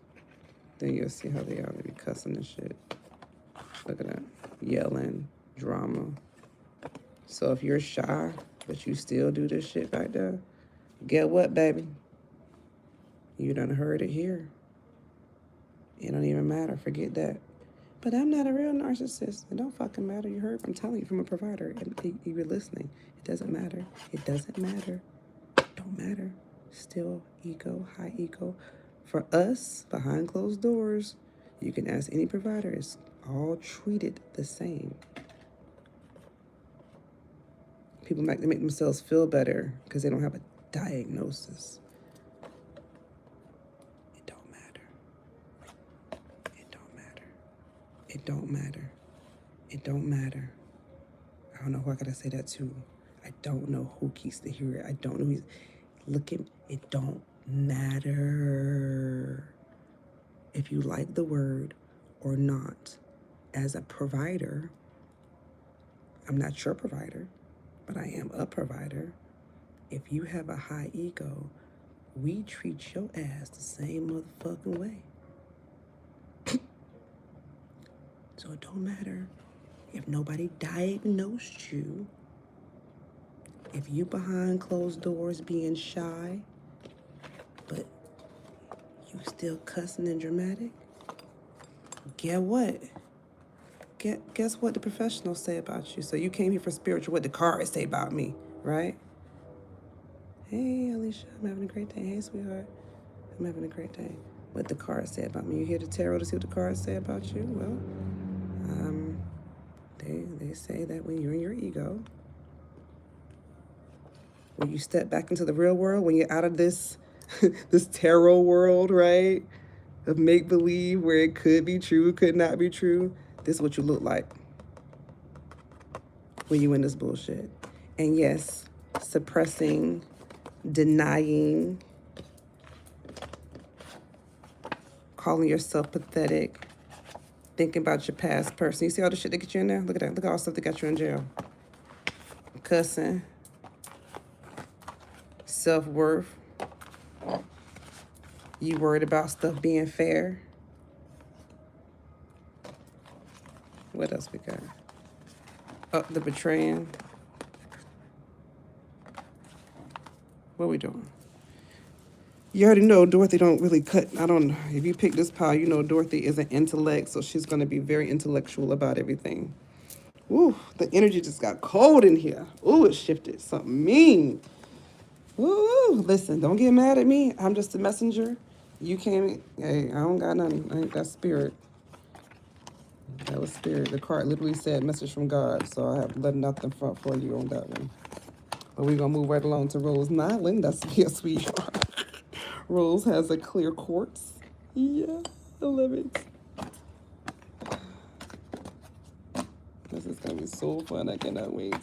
Then you'll see how they are. They be cussing and shit. Look at that. Yelling, drama. So if you're shy, but you still do this shit back there, get what, baby? You done heard it here. It don't even matter. Forget that. But I'm not a real narcissist. It don't fucking matter. You heard? I'm telling you from a provider. You're listening. It doesn't matter. It doesn't matter. It don't matter. Still ego, high ego. For us, behind closed doors, you can ask any provider. It's all treated the same. People like to make themselves feel better because they don't have a diagnosis. It don't matter. It don't matter. It don't matter. It don't matter. I don't know who I gotta say that to. I don't know who keeps to hear it. I don't know who's looking. It don't matter if you like the word or not. As a provider, I'm not your provider, but I am a provider. If you have a high ego, we treat your ass the same motherfucking way. So it don't matter if nobody diagnosed you, if you behind closed doors being shy, but you still cussing and dramatic. Get what? Guess what the professionals say about you. So you came here for spiritual, what the cards say about me, right? Hey, Alicia, I'm having a great day. Hey, sweetheart, I'm having a great day. What the cards say about me. You here to tarot to see what the cards say about you? Well, they say that when you're in your ego, when you step back into the real world, when you're out of this this tarot world, right, of make-believe where it could be true, could not be true, this is what you look like when you in this bullshit. And yes, suppressing, denying, calling yourself pathetic, thinking about your past person. You see all the shit that get you in there? Look at that. Look at all the stuff that got you in jail. Cussing, self-worth. You worried about stuff being fair. What else we got? Oh, the betraying. What are we doing? You already know Dorothy don't really cut. I don't know. If you pick this pile, you know Dorothy is an intellect, so she's going to be very intellectual about everything. Ooh, the energy just got cold in here. Ooh, it shifted. Something mean. Ooh, listen, don't get mad at me. I'm just a messenger. You came, hey, I don't got nothing. I ain't got spirit. That was spirit. The card literally said message from God, so I have left nothing for you on that one. But we're going to move right along to Rose Nyland. That's your sweetheart. Rose has a clear quartz. Yeah, I love it. This is going to be so fun. I cannot wait.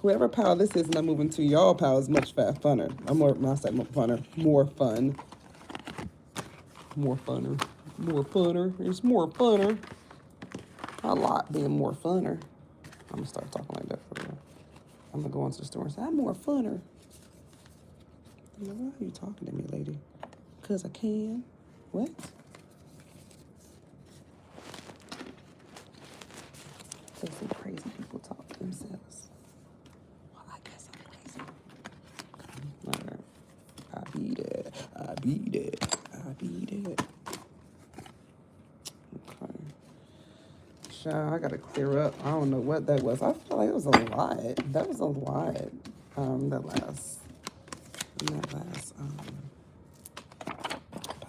Whoever pile this is, and I'm moving to y'all pile is much funner. I said more funner. More fun. More funner. More funner. It's more funner. A lot being more funner. I'm going to start talking like that for real. I'm going to go into the store and say, I'm more funner. I'm like, why are you talking to me, lady? Because I can. What? So some crazy people talk to themselves. Well, I guess I'm crazy. All right. I beat it. I beat it. I beat it. Okay. Child, I gotta clear up. I don't know what that was. I feel like it was a lot. That was a lot. That last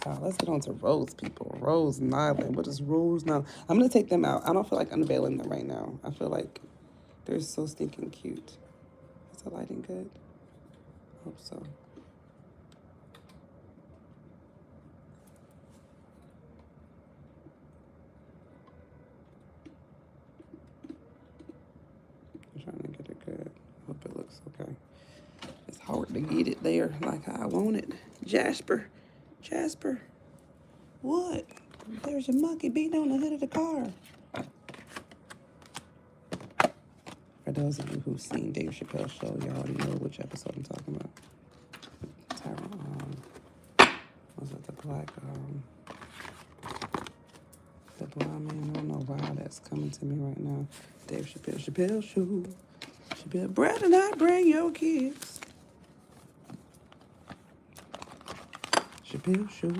pile. Let's get on to Rose, people. Rose Nyland. What is Rose Nyland? I'm gonna take them out. I don't feel like unveiling them right now. I feel like they're so stinking cute. Is the lighting good? Hope so. I'm trying to get it good. Hope it looks okay. It's hard to get it there like I want it. Jasper. What? There's a monkey beating on the hood of the car. For those of you who've seen Dave Chappelle's show, y'all already know which episode I'm talking about. Was it the black, the blind man? I don't know why that's coming to me right now. Dave Chappelle show. Chappelle, Brad, not bring your kids. Chappelle show.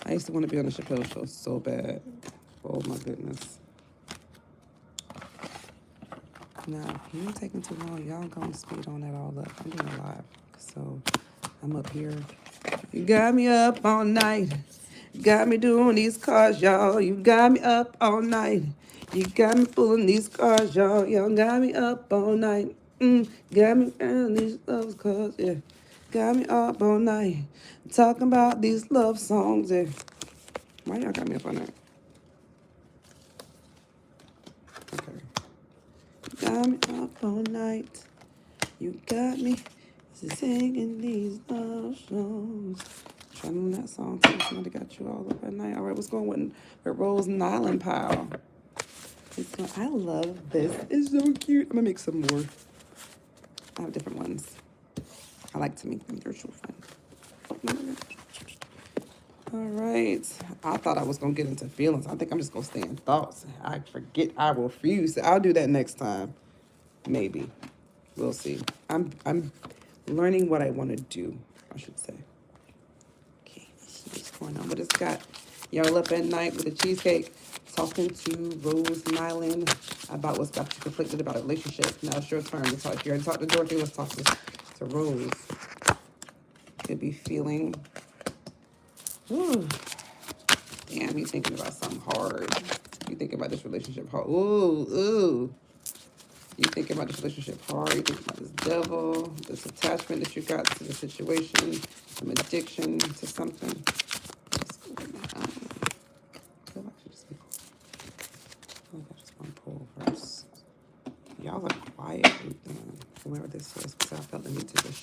I used to want to be on the Chappelle show so bad. Oh my goodness. Now, if you ain't taking too long, y'all gonna speed on that all up. I'm doing it live. So I'm up here. You got me up all night. Got me doing these cars, y'all. You got me up all night. You got me fooling these cars, y'all. Y'all got me up all night. Got me feeling these love cars, yeah. Got me up all night. Talking about these love songs, yeah. Why y'all got me up all night? Okay. Got me up all night. You got me singing these love songs. Trying to know that song too. Somebody got you all up at night. All right, what's going with Rose Nyland Powell? I love this. It's so cute. I'm gonna make some more. I have different ones. I like to make them. They're so fun. All right. I thought I was gonna get into feelings. I think I'm just gonna stay in thoughts. I forget. I refuse. I'll do that next time. Maybe. We'll see. I'm learning what I want to do, I should say. Okay, let's see what's going on. But it's got y'all up at night with a cheesecake, talking to Rose Nyland about what's got you conflicted about a relationship. Now it's your turn to talk. If you already talked to Dorothy, let's talk to Rose. Could be feeling, ooh, damn, you thinking about something hard. You thinking about this relationship hard. Ooh. You thinking about this relationship hard. You thinking about this devil, this attachment that you got to the situation, some addiction to something. What's going on? I feel like I should just be quiet. I feel like I just want to pull first. Y'all are quiet. Whoever this is, because I felt the need to just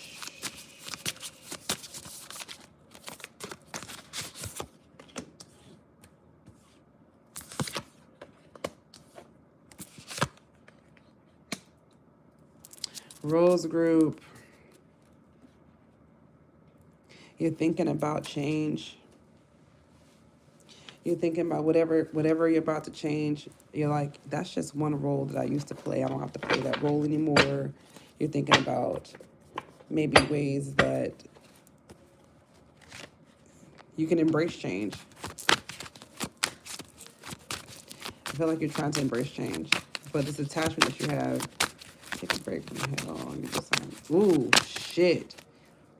Rose Group. You're thinking about change. You're thinking about whatever you're about to change. You're like, that's just one role that I used to play. I don't have to play that role anymore. You're thinking about maybe ways that you can embrace change. I feel like you're trying to embrace change. But this attachment that you have, take a break from the head on. You just ooh, shit.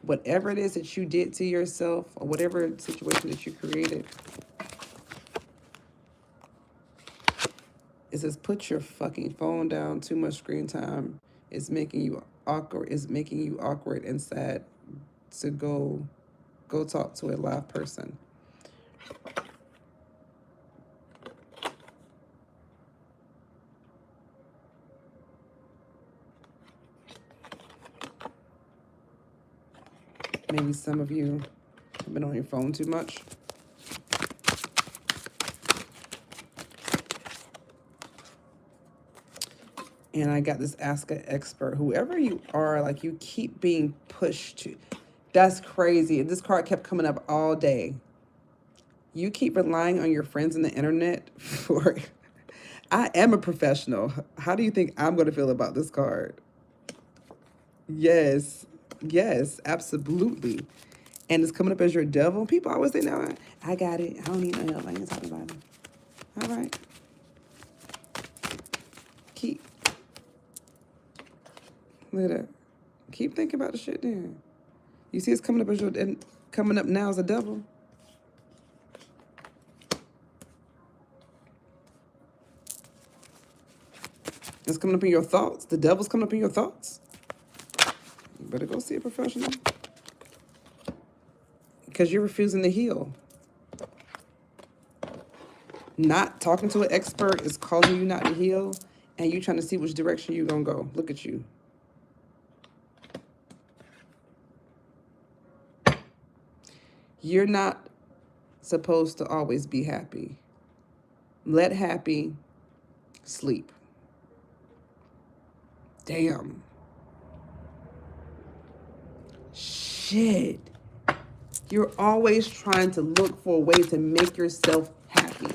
Whatever it is that you did to yourself, or whatever situation that you created, it says put your fucking phone down. Too much screen time is making you awkward. Is making you awkward and sad to go talk to a live person. Maybe some of you have been on your phone too much. And I got this Ask an Expert. Whoever you are, like, you keep being pushed to. That's crazy. This card kept coming up all day. You keep relying on your friends on the internet for. I am a professional. How do you think I'm going to feel about this card? Yes, absolutely. And it's coming up as your devil. People always say, no, I got it. I don't need no help. I ain't talking about it. All right. Look at that. Keep thinking about the shit then. You see it's coming up as your, and coming up now as a devil. It's coming up in your thoughts. The devil's coming up in your thoughts. You better go see a professional. Because you're refusing to heal. Not talking to an expert is causing you not to heal. And you trying to see which direction you're going to go. Look at you. You're not supposed to always be happy. Let happy sleep. Damn. Shit. You're always trying to look for a way to make yourself happy.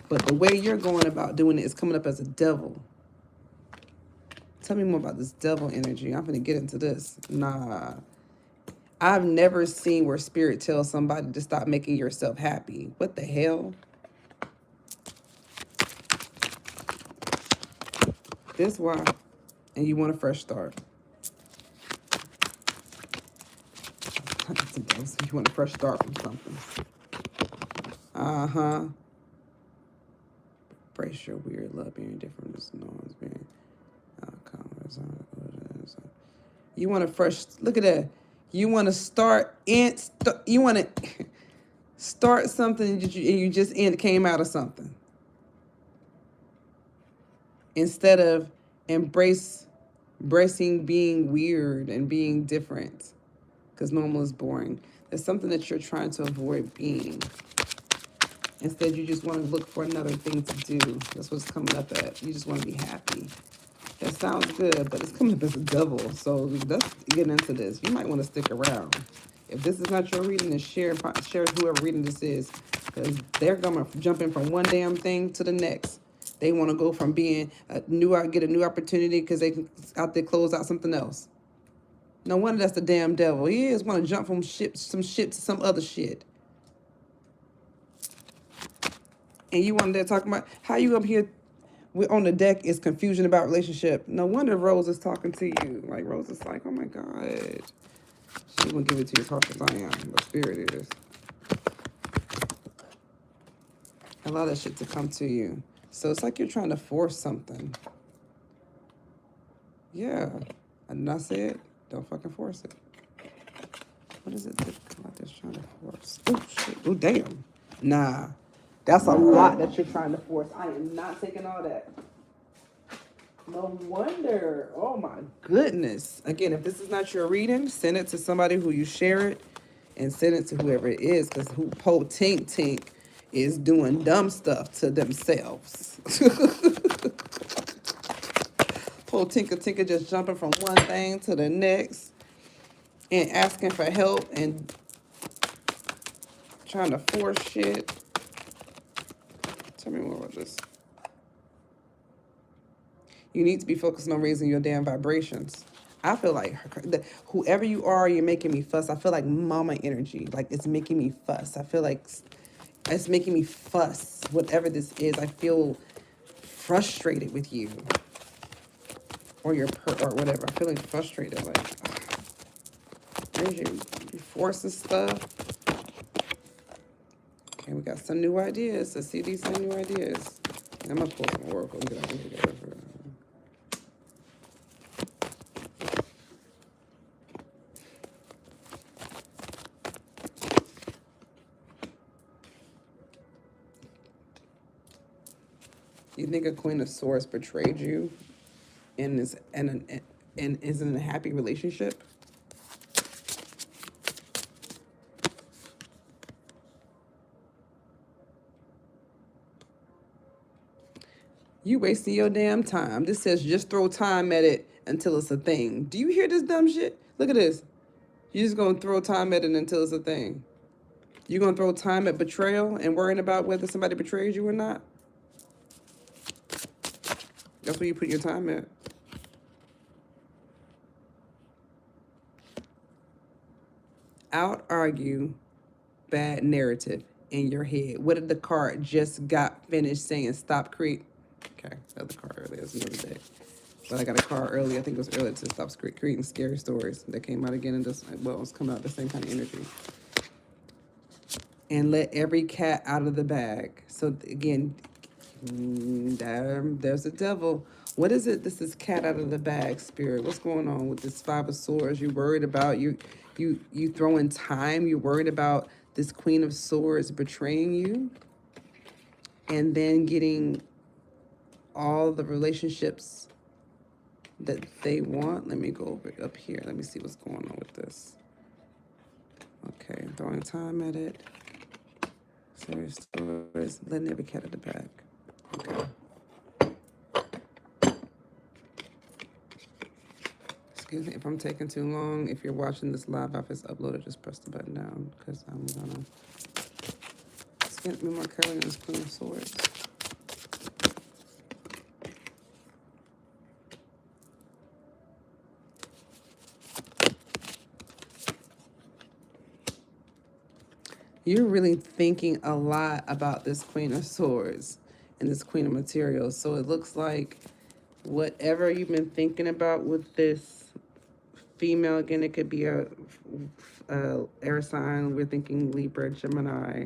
But the way you're going about doing it is coming up as a devil. Tell me more about this devil energy. I'm going to get into this. Nah. I've never seen where spirit tells somebody to stop making yourself happy. What the hell? This why. And you want a fresh start. You want a fresh start from something. Uh-huh. Brace your weird love being different as norms being you want to first look at that. You want to you want to start something and you just came out of something instead of embracing being weird and being different because normal is boring. There's something that you're trying to avoid being. Instead, you just want to look for another thing to do. That's what's coming up at. You just want to be happy. That sounds good, but it's coming up as a double. So let's get into this. You might want to stick around. If this is not your reading, then share whoever reading this is, because they're gonna jumping from one damn thing to the next. They want to go from being get a new opportunity because they can out there close out something else. No wonder that's the damn devil. He is want to jump from some shit to some other shit. And you wanted to talk about how you up here on the deck is confusion about relationship. No wonder Rose is talking to you. Like Rose is like, oh my God. She's gonna give it to you as harsh as I am. The spirit is. Allow that shit to come to you. So it's like you're trying to force something. Yeah. And that's it. Don't fucking force it. What is it that Collector's trying to force? Oh shit. Oh damn. Nah. That's a lot that you're trying to force. I am not taking all that. No wonder. Oh my goodness. Again, if this is not your reading, send it to somebody who you share it and send it to whoever it is, because who Po Tink Tink is doing dumb stuff to themselves. Po Tinker Tinker just jumping from one thing to the next and asking for help and trying to force shit. Tell me more about this. You need to be focusing on raising your damn vibrations. I feel like whoever you are, you're making me fuss. I feel like mama energy. Like it's making me fuss. I feel like it's making me fuss. Whatever this is, I feel frustrated with you. Or or whatever. I'm feeling frustrated. Like, you forcing stuff. Okay, we got some new ideas. Let's see these some new ideas. I'm gonna pull some oracle. You think a Queen of Swords betrayed you and is in a happy relationship? You wasting your damn time. This says just throw time at it until it's a thing. Do you hear this dumb shit? Look at this. You're just gonna throw time at it until it's a thing. You're gonna throw time at betrayal and worrying about whether somebody betrays you or not? That's where you put your time at. Out argue bad narrative in your head. What did the card just got finished saying? Stop create. Okay, another card earlier. It's another day. But I got a card earlier. I think it was earlier to stop creating scary stories that came out again. And just well, it's coming out the same kind of energy. And let every cat out of the bag. So again, there's a devil. What is it? This is cat out of the bag spirit. What's going on with this Five of Swords? You worried about you throwing time. You worried about this Queen of Swords betraying you, and then getting all the relationships that they want. Let me go over up here. Let me see what's going on with this. Okay, throwing time at it. Serious stories. Letting every cat out the bag. Okay. Excuse me if I'm taking too long. If you're watching this live after it's uploaded, just press the button down because I'm gonna get me more color in this Queen of Swords. You're really thinking a lot about this Queen of Swords and this Queen of Materials. So it looks like whatever you've been thinking about with this female, again, it could be a air sign. We're thinking Libra, Gemini,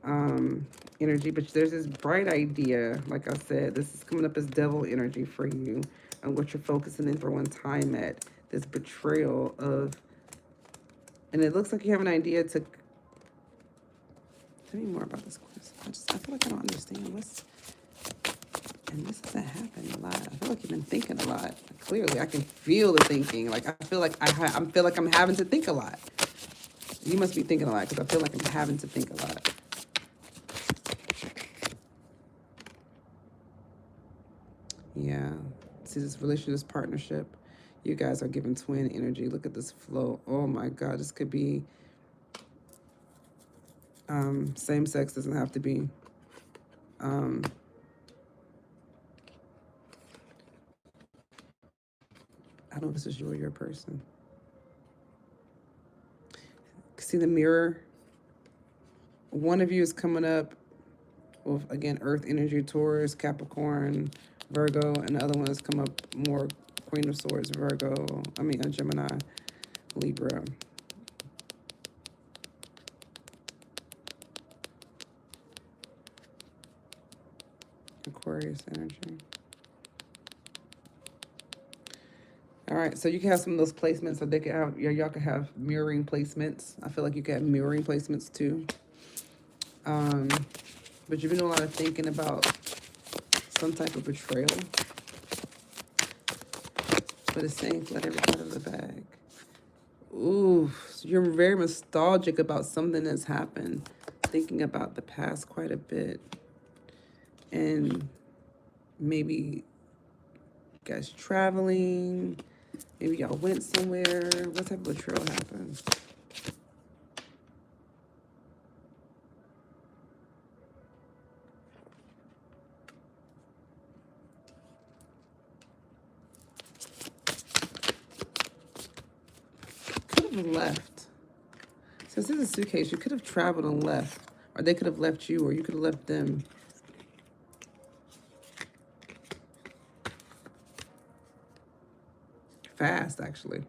energy, but there's this bright idea. Like I said, this is coming up as devil energy for you, and what you're focusing and throwing time at. This betrayal of, and it looks like you have an idea to. Tell me more about this course. I feel like I don't understand what's. And this doesn't happen a lot. I feel like you've been thinking a lot. Clearly, I can feel the thinking. Like I feel like I feel like I'm having to think a lot. You must be thinking a lot because I feel like I'm having to think a lot. Yeah. See this relationship, this partnership. You guys are giving twin energy. Look at this flow. Oh my God. This could be same sex, doesn't have to be. I don't know if this is you or your person. See the mirror? One of you is coming up with, again, Earth energy, Taurus, Capricorn, Virgo, and the other one has come up more Queen of Swords, Virgo, Gemini, Libra. Aquarius energy. All right, so you can have some of those placements, so they could have, y'all could have mirroring placements. I feel like you could have mirroring placements too. But you've been doing a lot of thinking about some type of betrayal. But it's saying let everything out of the bag. Ooh, so you're very nostalgic about something that's happened, thinking about the past quite a bit. And maybe you guys traveling, maybe y'all went somewhere. What type of betrayal happened? Could have left. Since this is a suitcase, you could have traveled and left. Or they could have left you, or you could have left them. Fast, actually.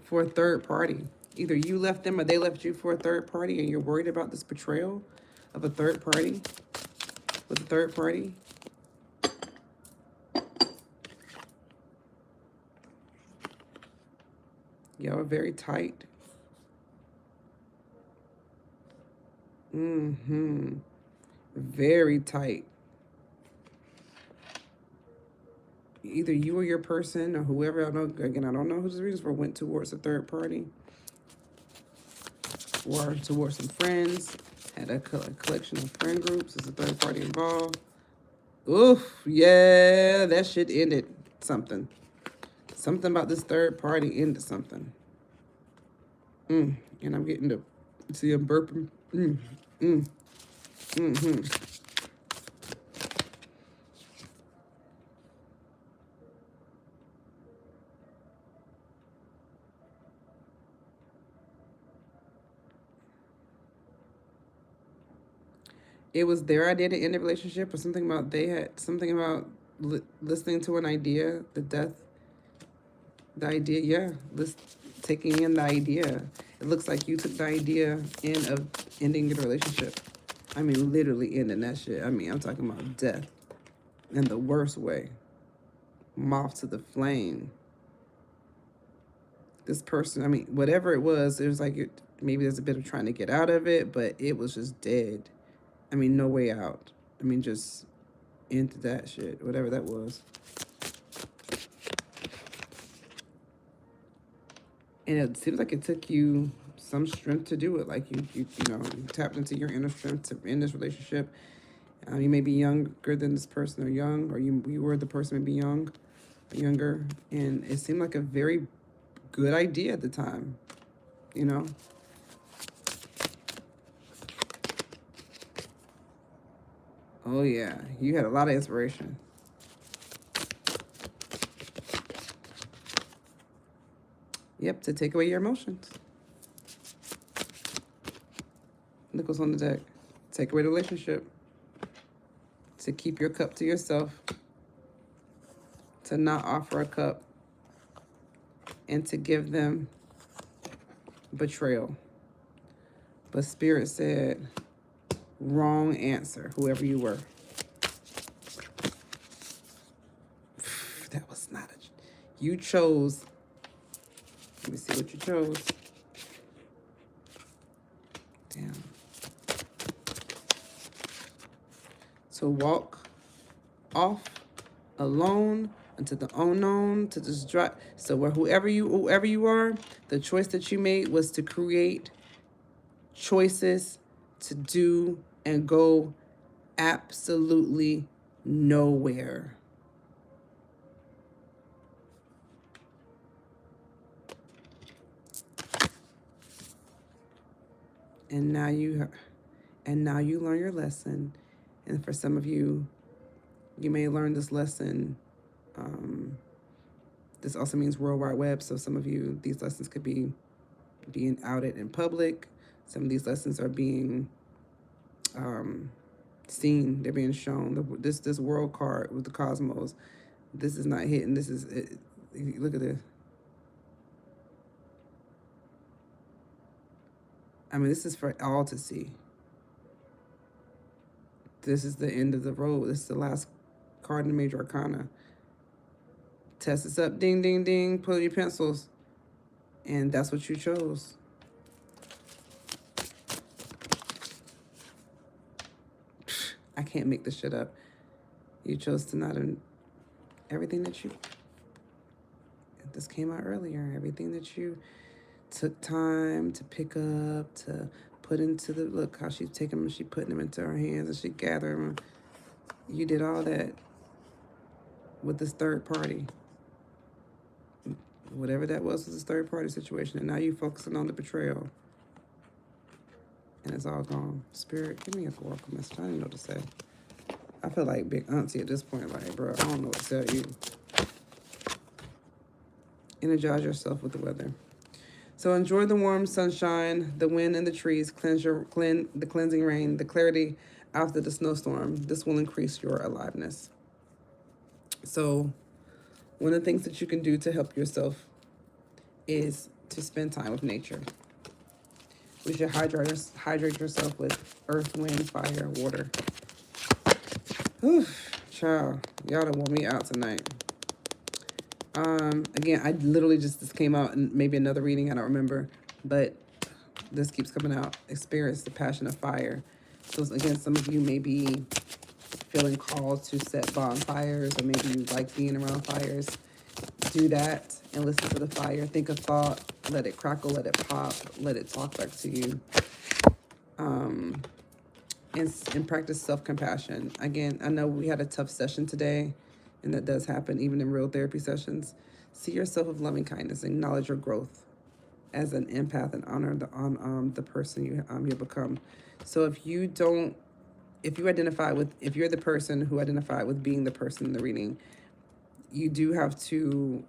For a third party. Either you left them or they left you for a third party, and you're worried about this betrayal of a third party with a third party. Y'all are very tight. Very tight. Either you or your person or whoever, I don't know, again, I don't know who's the reasons for, went towards a third party or towards some friends, had a collection of friend groups. There's a third party involved. Oof, yeah, that shit ended something. Something about this third party ended something. And I'm getting to see I'm burping. It was their idea to end a relationship, or something about they had something about listening to an idea, the death, the idea, yeah, taking in the idea. It looks like you took the idea in of ending the relationship. I mean, literally ending that shit. I mean, I'm talking about death in the worst way. Moth to the flame. This person, I mean, whatever it was like maybe there's a bit of trying to get out of it, but it was just dead. I mean, no way out. I mean, just into that shit, whatever that was. And it seems like it took you some strength to do it. Like you tapped into your inner strength to end this relationship. You may be younger than this person, or young, or you were the person maybe young, or younger, and it seemed like a very good idea at the time. You know. Oh yeah, you had a lot of inspiration. Yep, to take away your emotions. Look what's on the deck. Take away the relationship. To keep your cup to yourself. To not offer a cup. And to give them betrayal. But Spirit said, wrong answer, whoever you were. That was not a... You chose... Let me see what you chose. Damn. To walk off alone into the unknown, to just drive. So whoever you are, the choice that you made was to create choices to do and go absolutely nowhere. And now you learn your lesson. And for some of you, you may learn this lesson. This also means World Wide Web. So some of you, these lessons could be being outed in public. Some of these lessons are being seen. They're being shown. This world card with the cosmos. This is not hidden. This is it. Look at this. I mean, this is for all to see. This is the end of the road. This is the last card in the Major Arcana. Test this up. Ding, ding, ding. Pull your pencils. And that's what you chose. I can't make this shit up. You chose to not... Everything that you... This came out earlier. Everything that you took time to pick up, to put into the... Look how she's taking them, she putting them into her hands, and she gathered them. You did all that with this third party. Whatever that was this third party situation. And now you're focusing on the betrayal. And it's all gone. Spirit, give me a oracle message. I don't know what to say. I feel like Big Auntie at this point. Like, bro, I don't know what to tell you. Energize yourself with the weather. So enjoy the warm sunshine, the wind and the trees, the cleansing rain, the clarity after the snowstorm. This will increase your aliveness. So one of the things that you can do to help yourself is to spend time with nature. We should hydrate yourself with earth, wind, fire, water. Whew, child, y'all done wore me out tonight. Again, I literally this came out in maybe another reading, I don't remember, but this keeps coming out. Experience the passion of fire. So again, some of you may be feeling called to set bonfires, or maybe you like being around fires. Do that and listen to the fire. Think a thought, let it crackle, let it pop, let it talk back to you. And practice self-compassion. Again, I know we had a tough session today, and that does happen even in real therapy sessions. See yourself with loving kindness. Acknowledge your growth as an empath and honor the person you become. So if you're the person who identified with being the person in the reading, you do have to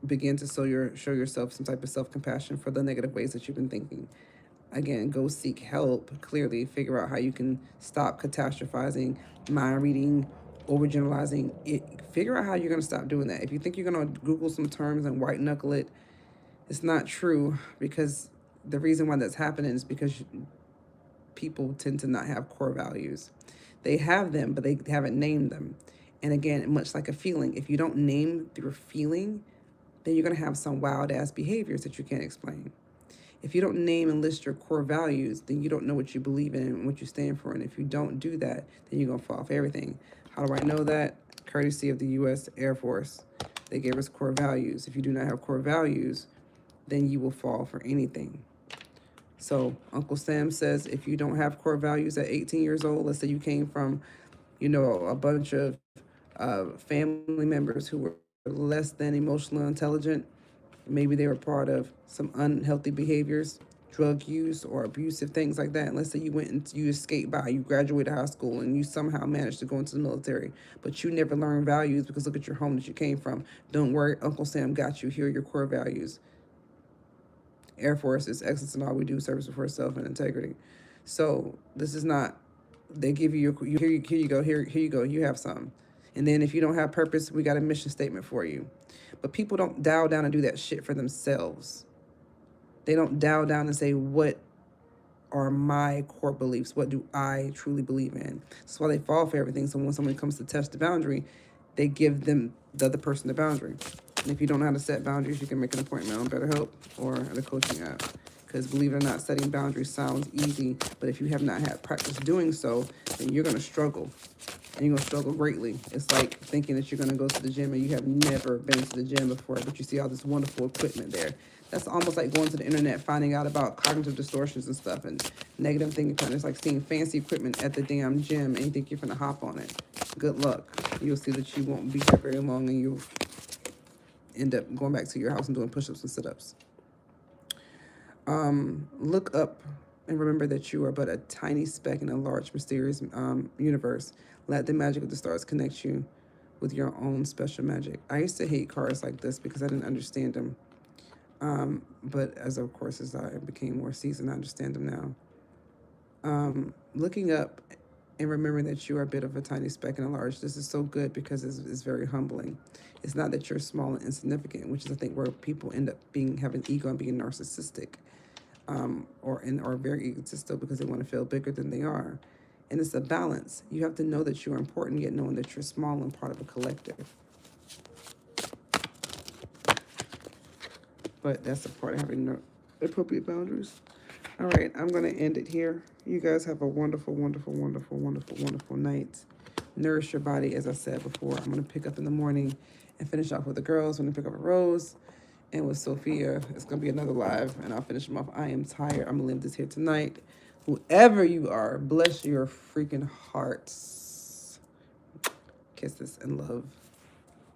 begin to show yourself some type of self-compassion for the negative ways that you've been thinking. Again, go seek help. Clearly, figure out how you can stop catastrophizing, mind reading, overgeneralizing it. Figure out how you're going to stop doing that. If you think you're going to Google some terms and white knuckle it, it's not true, because the reason why that's happening is because people tend to not have core values. They have them, but they haven't named them. And again, much like a feeling, if you don't name your feeling, then you're going to have some wild ass behaviors that you can't explain. If you don't name and list your core values, then you don't know what you believe in and what you stand for. And if you don't do that, then you're going to fall off everything. How do I know that? Courtesy of the U.S. Air Force. They gave us core values. If you do not have core values, then you will fall for anything. So Uncle Sam says if you don't have core values at 18 years old, let's say you came from, a bunch of family members who were less than emotionally intelligent, maybe they were part of some unhealthy behaviors, drug use or abusive things like that. And let's say you went and you escaped by, you graduated high school and you somehow managed to go into the military, but you never learned values because look at your home that you came from. Don't worry, Uncle Sam got you. Here are your core values. Air Force is excellence in all we do, service before self and integrity. So this is not, they give you here you go, here you go, you have some. And then if you don't have purpose, we got a mission statement for you. But people don't dial down and do that shit for themselves. They don't dial down and say, what are my core beliefs? What do I truly believe in? That's why they fall for everything. So when someone comes to test the boundary, they give them the other person the boundary. And if you don't know how to set boundaries, you can make an appointment on BetterHelp or the coaching app. Because believe it or not, setting boundaries sounds easy, but if you have not had practice doing so, then you're going to struggle. And you're going to struggle greatly. It's like thinking that you're going to go to the gym and you have never been to the gym before, but you see all this wonderful equipment there. That's almost like going to the internet, finding out about cognitive distortions and stuff and negative thinking patterns. It's like seeing fancy equipment at the damn gym and you think you're going to hop on it. Good luck. You'll see that you won't be here very long and you'll end up going back to your house and doing push-ups and sit-ups. Look up and remember that you are but a tiny speck in a large, mysterious universe. Let the magic of the stars connect you with your own special magic. I used to hate cards like this because I didn't understand them. But as I became more seasoned, I understand them now. Looking up and remembering that you are a bit of a tiny speck in a large. This is so good because it's very humbling. It's not that you're small and insignificant, which is I think where people end up having ego and being narcissistic. Or very egotistical because they want to feel bigger than they are. And it's a balance. You have to know that you're important, yet knowing that you're small and part of a collective. But that's the part of having appropriate boundaries. All right, I'm going to end it here. You guys have a wonderful, wonderful, wonderful, wonderful, wonderful night. Nourish your body, as I said before. I'm going to pick up in the morning and finish off with the girls. I'm going to pick up a Rose. And with Sophia, it's going to be another live, and I'll finish them off. I am tired. I'm going to leave this here tonight. Whoever you are, bless your freaking hearts. Kisses and love.